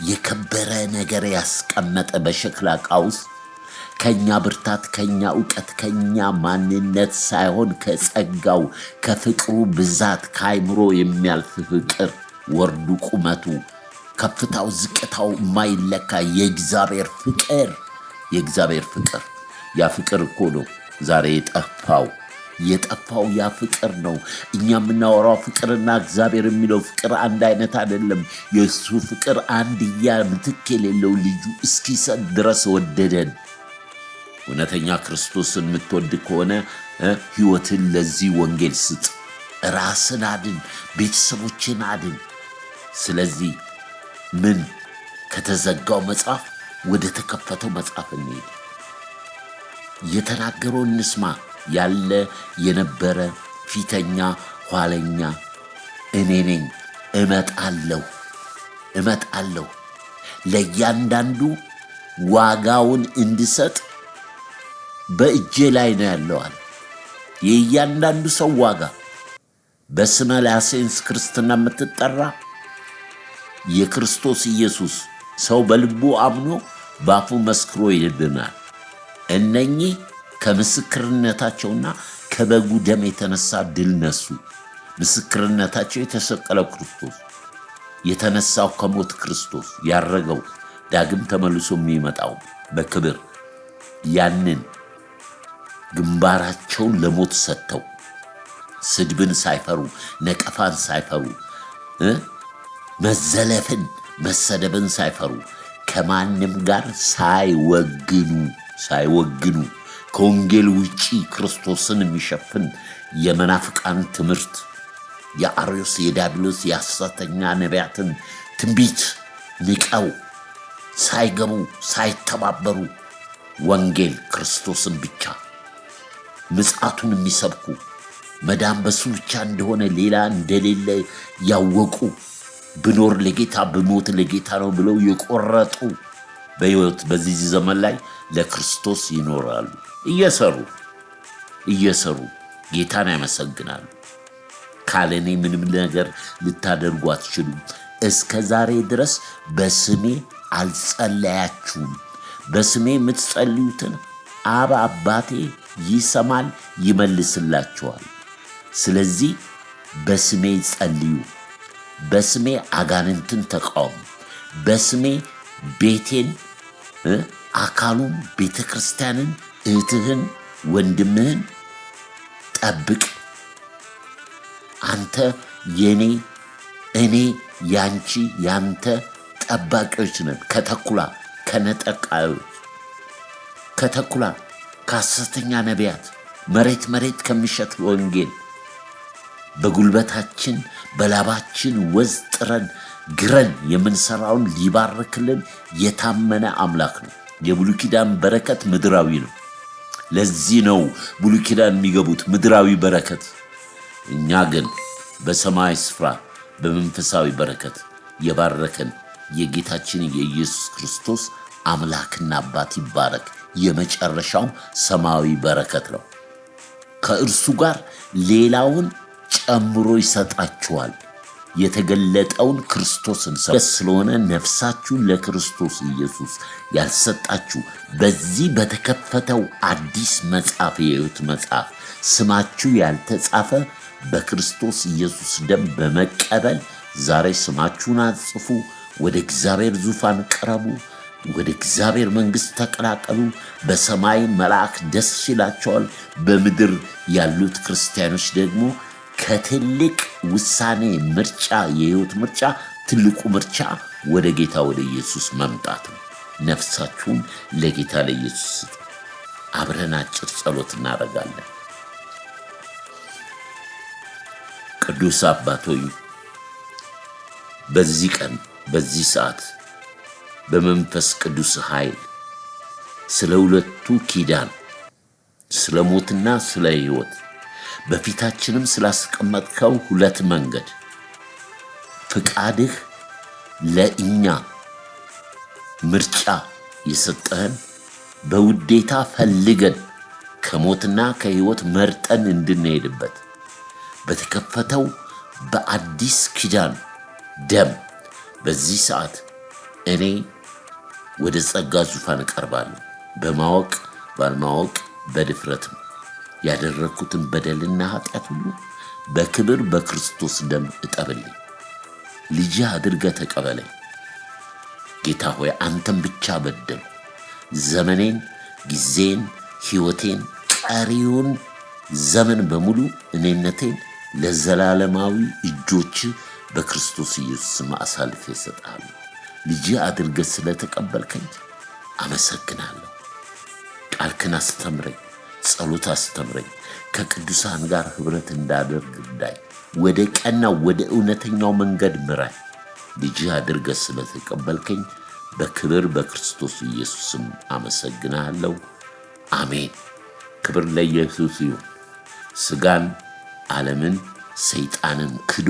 የከበረ ነገር ያስቀመጠ በሸክላ ዕቃ ውስጥ ከኛ ብርታት፣ ከኛ ዕውቀት፣ ከኛ ማንነት ሳይሆን ከጸጋው ከፍቅሩ ብዛት ከአይምሮ የሚያልፍ ፍቅር ወርዱ ቁመቱ ከፍታው ዝቅታው የማይለካ የእግዚአብሔር ፍቅር ያ ፍቅር እኮ ነው ዛሬ የጠፋው ያ ፍቅር ነው። እኛ የምናወራው ፍቅርና እግዚአብሔር የሚለው ፍቅር አንድ አይነት አይደለም። የእሱ ፍቅር አንድያ ምትክ የሌለው ልጁ እስኪሰጥ ድረስ ወደደን። እውነተኛ ክርስቶስን የምትወድ ከሆነ ሕይወትን ለዚህ ወንጌል ስጥ። ራስን አድን፣ ቤተሰቦችን አድን። ስለዚህ ምን ከተዘጋው መጽሐፍ ወደ ተከፈተው መጽሐፍ እንሄድ። የተናገረው እንስማ። ያለ የነበረ ፊተኛ ኋለኛ እኔ ነኝ። እመጣለሁ ለእያንዳንዱ ዋጋውን እንድሰጥ በእጄ ላይ ነው ያለዋል። የእያንዳንዱ ሰው ዋጋ በስመ ላሴንስ ክርስትና የምትጠራ የክርስቶስ ኢየሱስ ሰው በልቡ አምኖ በአፉ መስክሮ ይድናል። እነኚህ ከምስክርነታቸውና ከበጉ ደም የተነሳ ድል ነሱ። ምስክርነታቸው የተሰቀለው ክርስቶስ፣ የተነሳው ከሞት ክርስቶስ፣ ያረገው ዳግም ተመልሶ የሚመጣው በክብር ያንን ግንባራቸውን ለሞት ሰጥተው ስድብን ሳይፈሩ ነቀፋን ሳይፈሩ መዘለፍን መሰደብን ሳይፈሩ ከማንም ጋር ሳይወግኑ ከወንጌል ውጪ ክርስቶስን የሚሸፍን የመናፍቃን ትምህርት የአርዮስ የዲያብሎስ የሐሰተኛ ነቢያትን ትንቢት ንቀው ሳይገቡ ሳይተባበሩ ወንጌል ክርስቶስን ብቻ ምጽአቱን የሚሰብኩ መዳን በሱ ብቻ እንደሆነ ሌላ እንደሌለ ያወቁ ብኖር ለጌታ ብሞት ለጌታ ነው ብለው የቆረጡ በሕይወት በዚህ ዘመን ላይ ለክርስቶስ ይኖራሉ። እየሰሩ ጌታን ያመሰግናሉ። ካለኔ ምንም ነገር ልታደርጉ አትችሉም። እስከ ዛሬ ድረስ በስሜ አልጸለያችሁም። በስሜ የምትጸልዩትን አብ አባቴ ይሰማል ይመልስላችኋል። ስለዚህ በስሜ ጸልዩ። በስሜ አጋንንትን ተቃወሙ። በስሜ ቤቴን፣ አካሉን፣ ቤተ ክርስቲያንን፣ እህትህን፣ ወንድምህን ጠብቅ። አንተ የኔ እኔ ያንቺ ያንተ ጠባቂዎች ነን። ከተኩላ ከነጠቃዮች፣ ከተኩላ ከሐሰተኛ ነቢያት፣ መሬት ከሚሸት ወንጌል በጉልበታችን በላባችን ወዝ ጥረን ግረን የምንሰራውን ሊባርክልን የታመነ አምላክ ነው። የብሉይ ኪዳን በረከት ምድራዊ ነው። ለዚህ ነው ብሉይ ኪዳን የሚገቡት ምድራዊ በረከት። እኛ ግን በሰማይ ስፍራ በመንፈሳዊ በረከት የባረከን የጌታችን የኢየሱስ ክርስቶስ አምላክና አባት ይባረክ። የመጨረሻው ሰማያዊ በረከት ነው። ከእርሱ ጋር ሌላውን ጨምሮ ይሰጣችኋል። የተገለጠውን ክርስቶስን ስለሆነ ነፍሳችሁን ለክርስቶስ ኢየሱስ ያልሰጣችሁ በዚህ በተከፈተው አዲስ መጽሐፍ የሕይወት መጽሐፍ ስማችሁ ያልተጻፈ በክርስቶስ ኢየሱስ ደም በመቀበል ዛሬ ስማችሁን አጽፉ። ወደ እግዚአብሔር ዙፋን ቅረቡ። ወደ እግዚአብሔር መንግሥት ተቀላቀሉ። በሰማይ መልአክ ደስ ይላቸዋል። በምድር ያሉት ክርስቲያኖች ደግሞ ከትልቅ ውሳኔ ምርጫ፣ የሕይወት ምርጫ፣ ትልቁ ምርጫ ወደ ጌታ ወደ ኢየሱስ መምጣት ነው። ነፍሳችሁን ለጌታ ለኢየሱስ ስጡ። አብረን አጭር ጸሎት እናደርጋለን። ቅዱስ አባት ሆይ በዚህ ቀን በዚህ ሰዓት በመንፈስ ቅዱስ ኃይል ስለ ሁለቱ ኪዳን ስለ ሞትና ስለ ሕይወት በፊታችንም ስላስቀመጥከው ሁለት መንገድ ፍቃድህ ለእኛ ምርጫ የሰጠህን በውዴታ ፈልገን ከሞትና ከሕይወት መርጠን እንድንሄድበት በተከፈተው በአዲስ ኪዳን ደም በዚህ ሰዓት እኔ ወደ ጸጋ ዙፋን እቀርባለሁ። በማወቅ ባለማወቅ በድፍረትም ያደረኩትን በደልና ኃጢአት ሁሉ በክብር በክርስቶስ ደም እጠብልኝ። ልጅ አድርገህ ተቀበለኝ። ጌታ ሆይ አንተም ብቻ በደሉ። ዘመኔን፣ ጊዜን፣ ሕይወቴን፣ ቀሪውን ዘመን በሙሉ እኔነቴን ለዘላለማዊ እጆች በክርስቶስ ኢየሱስ ስም አሳልፌ እሰጥሃለሁ። ልጅ አድርገህ ስለተቀበልከኝ አመሰግናለሁ። ቃልህን አስተምረኝ፣ ጸሎት አስተምረኝ። ከቅዱሳን ጋር ኅብረት እንዳደርግ እርዳኝ። ወደ ቀናው ወደ እውነተኛው መንገድ ምራኝ። ልጅ አድርገህ ስለተቀበልከኝ በክብር በክርስቶስ ኢየሱስ ስም አመሰግናለሁ። አሜን። ክብር ለኢየሱስ ይሁን። ሥጋን፣ ዓለምን፣ ሰይጣንን ክዶ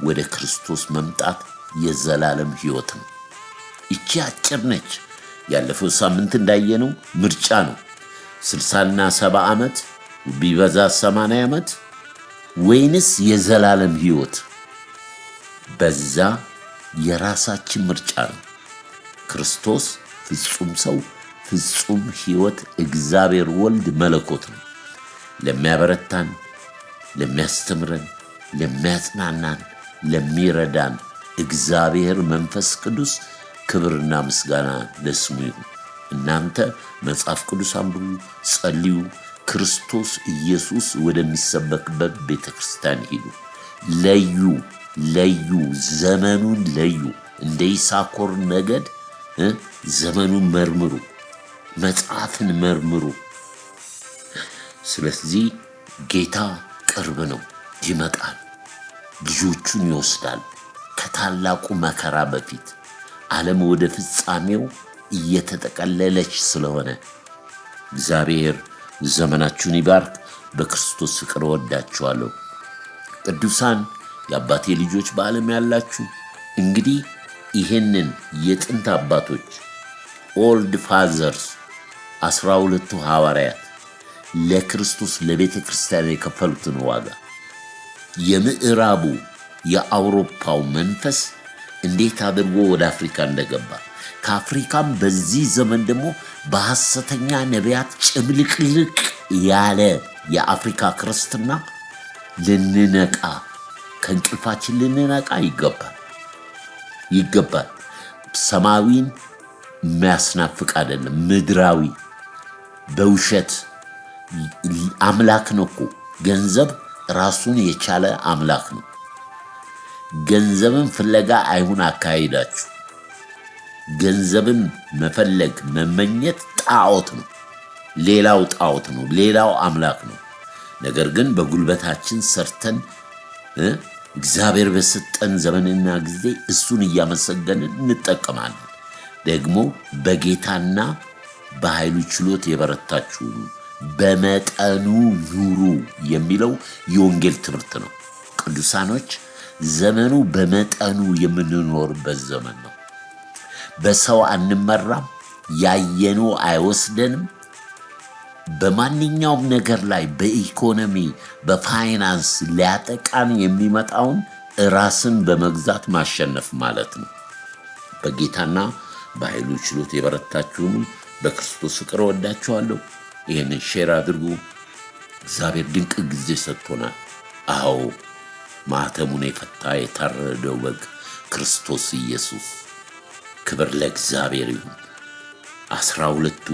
ወደ ክርስቶስ መምጣት የዘላለም ሕይወት ነው። ይቺ አጭር ነች። ያለፈው ሳምንት እንዳየነው ምርጫ ነው። 60ና 70 ዓመት ቢበዛ 80 ዓመት ወይንስ የዘላለም ሕይወት? በዛ የራሳችን ምርጫ ነው። ክርስቶስ ፍጹም ሰው፣ ፍጹም ሕይወት፣ እግዚአብሔር ወልድ መለኮት ነው። ለሚያበረታን፣ ለሚያስተምረን፣ ለሚያጽናናን፣ ለሚረዳን እግዚአብሔር መንፈስ ቅዱስ ክብርና ምስጋና ለስሙ ይሁን። እናንተ መጽሐፍ ቅዱስ አንብቡ፣ ጸልዩ። ክርስቶስ ኢየሱስ ወደሚሰበክበት ቤተ ክርስቲያን ሂዱ። ለዩ፣ ዘመኑን ለዩ። እንደ ይሳኮር ነገድ ዘመኑን መርምሩ፣ መጽሐፍን መርምሩ። ስለዚህ ጌታ ቅርብ ነው፣ ይመጣል፣ ልጆቹን ይወስዳል። ከታላቁ መከራ በፊት ዓለም ወደ ፍጻሜው እየተጠቀለለች ስለሆነ እግዚአብሔር ዘመናችሁን ይባርክ። በክርስቶስ ፍቅር ወዳችኋለሁ። ቅዱሳን የአባቴ ልጆች በዓለም ያላችሁ እንግዲህ ይሄንን የጥንት አባቶች ኦልድ ፋዘርስ 12ቱ ሐዋርያት ለክርስቶስ ለቤተ ክርስቲያን የከፈሉትን ዋጋ የምዕራቡ የአውሮፓው መንፈስ እንዴት አድርጎ ወደ አፍሪካ እንደገባ ከአፍሪካም በዚህ ዘመን ደግሞ በሐሰተኛ ነቢያት ጭምልቅልቅ ያለ የአፍሪካ ክርስትና ልንነቃ ከእንቅልፋችን ልንነቃ ይገባል። ሰማያዊን የሚያስናፍቅ አይደለም፣ ምድራዊ በውሸት አምላክ ነው እኮ ገንዘብ ራሱን የቻለ አምላክ ነው። ገንዘብን ፍለጋ አይሁን አካሄዳችሁ። ገንዘብን መፈለግ መመኘት ጣዖት ነው፣ ሌላው ጣዖት ነው፣ ሌላው አምላክ ነው። ነገር ግን በጉልበታችን ሰርተን እግዚአብሔር በሰጠን ዘመንና ጊዜ እሱን እያመሰገንን እንጠቀማለን። ደግሞ በጌታና በኃይሉ ችሎት የበረታችሁ በመጠኑ ኑሩ የሚለው የወንጌል ትምህርት ነው። ቅዱሳኖች ዘመኑ በመጠኑ የምንኖርበት ዘመን ነው። በሰው አንመራም፣ ያየነው አይወስደንም። በማንኛውም ነገር ላይ በኢኮኖሚ በፋይናንስ ሊያጠቃን የሚመጣውን ራስን በመግዛት ማሸነፍ ማለት ነው። በጌታና በኃይሉ ችሎት የበረታችሁንም በክርስቶስ ፍቅር ወዳችኋለሁ። ይህንን ሼር አድርጉ። እግዚአብሔር ድንቅ ጊዜ ሰጥቶናል። አዎ ማኅተሙን የፈታ የታረደው በግ ክርስቶስ ኢየሱስ። ክብር ለእግዚአብሔር ይሁን። 12ቱ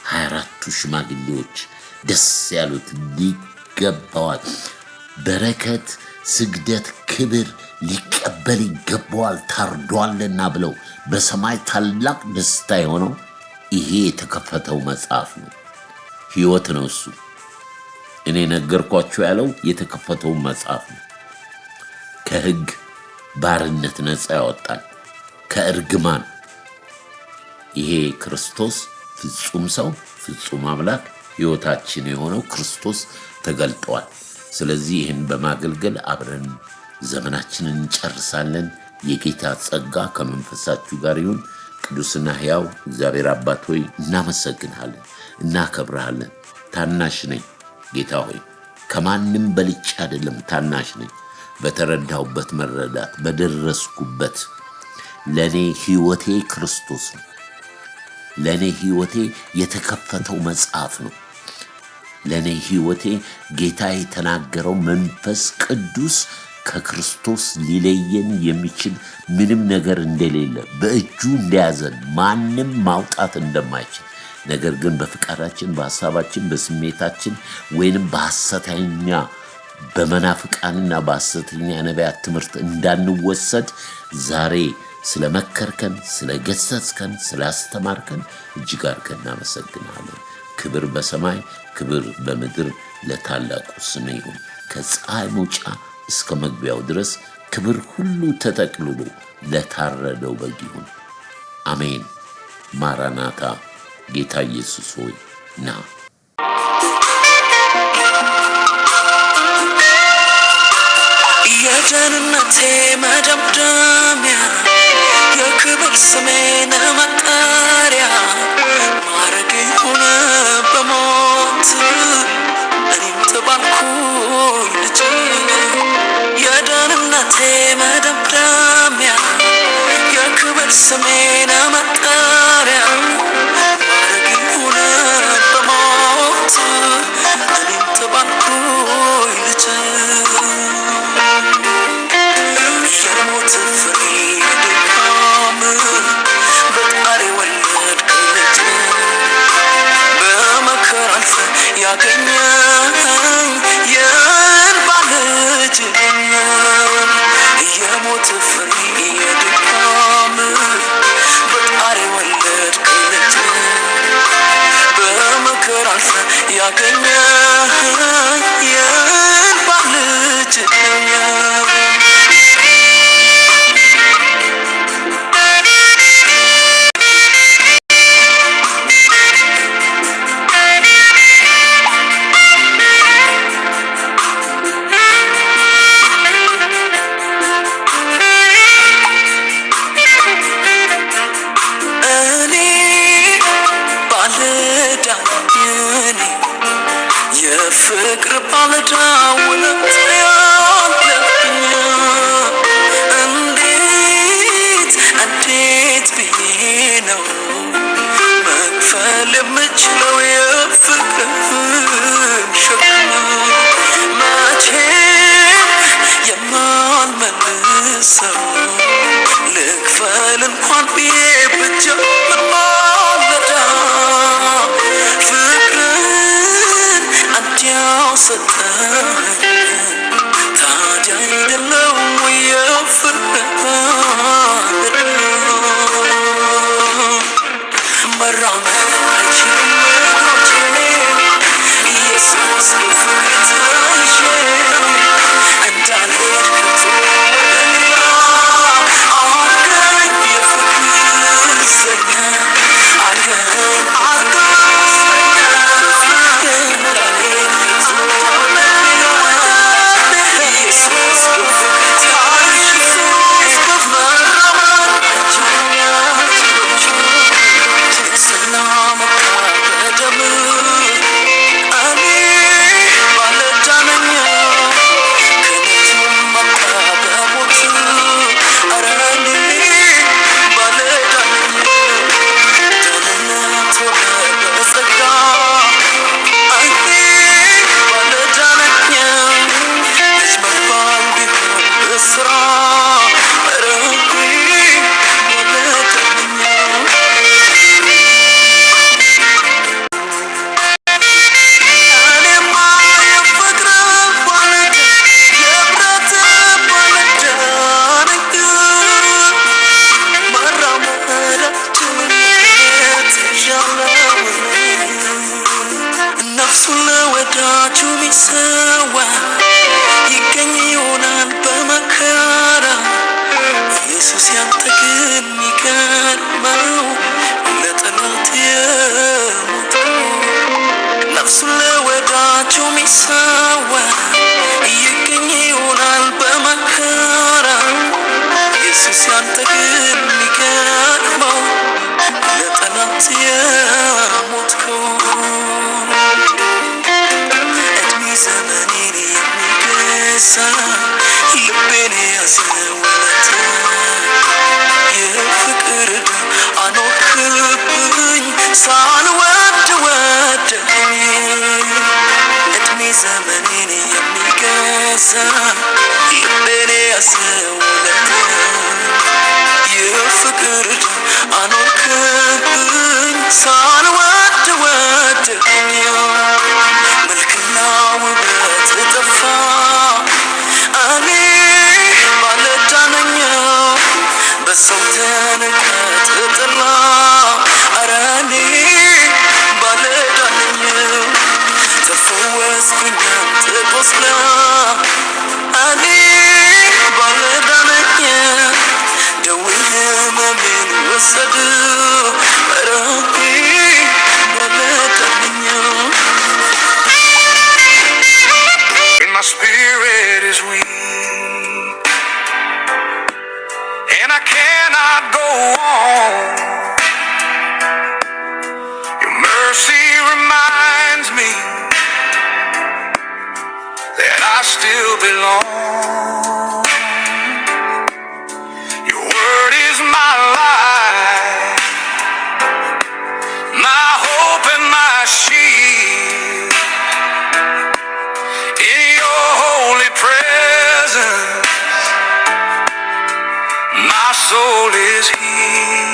24ቱ ሽማግሌዎች ደስ ያሉት ሊገባዋል፣ በረከት፣ ስግደት፣ ክብር ሊቀበል ይገባዋል ታርዷልና ብለው በሰማይ ታላቅ ደስታ የሆነው ይሄ የተከፈተው መጽሐፍ ነው። ሕይወት ነው እሱ። እኔ ነገርኳችሁ ያለው የተከፈተው መጽሐፍ ነው። ከሕግ ባርነት ነፃ ያወጣል፣ ከእርግማን። ይሄ ክርስቶስ ፍጹም ሰው ፍጹም አምላክ ሕይወታችን የሆነው ክርስቶስ ተገልጧል። ስለዚህ ይህን በማገልገል አብረን ዘመናችንን እንጨርሳለን። የጌታ ጸጋ ከመንፈሳችሁ ጋር ይሁን። ቅዱስና ሕያው እግዚአብሔር አባት ሆይ እናመሰግንሃለን፣ እናከብርሃለን። ታናሽ ነኝ ጌታ ሆይ፣ ከማንም በልጬ አይደለም፣ ታናሽ ነኝ። በተረዳሁበት መረዳት በደረስኩበት ለኔ ሕይወቴ ክርስቶስ ነው። ለኔ ሕይወቴ የተከፈተው መጽሐፍ ነው። ለኔ ሕይወቴ ጌታ የተናገረው መንፈስ ቅዱስ ከክርስቶስ ሊለየን የሚችል ምንም ነገር እንደሌለ በእጁ እንደያዘን ማንም ማውጣት እንደማይችል ነገር ግን በፍቃዳችን በሐሳባችን በስሜታችን ወይንም በሐሰተኛ በመናፍቃንና በሐሰተኛ ነቢያት ትምህርት እንዳንወሰድ ዛሬ ስለመከርከን፣ ስለገሰጽከን፣ ስላስተማርከን እጅግ አድርገን እናመሰግናለን። ክብር በሰማይ ክብር በምድር ለታላቁ ስም ይሁን። ከፀሐይ መውጫ እስከ መግቢያው ድረስ ክብር ሁሉ ተጠቅልሎ ለታረደው በግ ይሁን። አሜን። ማራናታ። ጌታ ኢየሱስ ሆይ ና። የደህንነቴ መደምደሚያ የክብር ስሜን መጠሪያ ማረግ ሆነ በሞት እኔም ተባልኩኝ ልጅ። የደህንነቴ መደምደሚያ የክብር ስሜን መጠሪያ ማረግ ሆነ በሞት እኔም ተባልኩኝ ልጅ። የሞት ፍሬ ድካም በጣሪ ወለድክለት በመከራ አልፈ ያገኘኝ የእንባ ልጅ ነኝ። የሞት ፍሬ ድካም በጣሪ ወለድክለት በመከራ አልፈ ያገኘኝ የእንባ ልጅ ነኝ። ልክፈል እንኳን ብዬ ብጀምር ማለዳ ፍቅርን አንቺው ሰጠኸኝ ታዲያ አይደለም ወይ የፍቅር መራመድ አይችልም እግሮቼ ኢየሱስ ፍቅር ተይዤ እንዳልሄድ ከቶ ወደ ሌላ አድርገኝ የፍቅር እስረኛ አድርገኝ እንዳልሄድ ከቶ ወደ ሌላ ኢየሱስ ፍቅር ተይዤ መራመድ አይችልም ሰላም በደም እኔ ባለዕዳ ነኝ ክህነቱም መጣ በሞት ኧረ እኔ ባለዕዳ ነኝ ደህንነት ሆነ በጸጋ እኔ ባለዕዳ ነኝ ልጅ መባል ቢሆን በስራ ኧረ እኔ ባለዕዳ ነኝ እኔማ የፍቅር ባለዕዳ የምሕረት ባለዕዳ ነኝ መራመድ አልችልም ተይዣለሁ ነፍሱን ለወዳጁ ሚሰዋ ይገኝ ይሆናል በመከራ ኢየሱስ ያንተ ግን ሚገርመው ለጠላት የሞተው ነፍሱን ለወዳጁ ሚሰዋ ይገኝ ይሆናል በመከራ ኢየሱስ ያንተ ግን ሚገርመው ለጠላት የሞትከው እድሜ ዘመኔን የሚገዛ ልቤን ያዘወለተ የፍቅር ዕዳ አኖርክብኝ ሳልወድ ወደኝ እድሜ ዘመኔን የሚገዛ ልቤን ያዘወለተ የፍቅር ዕዳ አኖርክብኝ ሳልወድ ወደኝ መልክና ውበት ጠፋ እኔ ባለዕዳ ነኝ በሰው ተንቀህ ጥላ ኧረ እኔ ባለዕዳ ነኝ ተፈወስኩኝ አንተ ቆስለህ እኔ ባለዕዳ ነኝ ደዌ ሕመሜን ወሰድህ ኧረ እኔ ባለዕዳ ነኝ When my spirit is weak and I cannot go on, your mercy reminds me that I still belong. Your word is my life, my hope and my shield. In your holy presence, my soul is healed.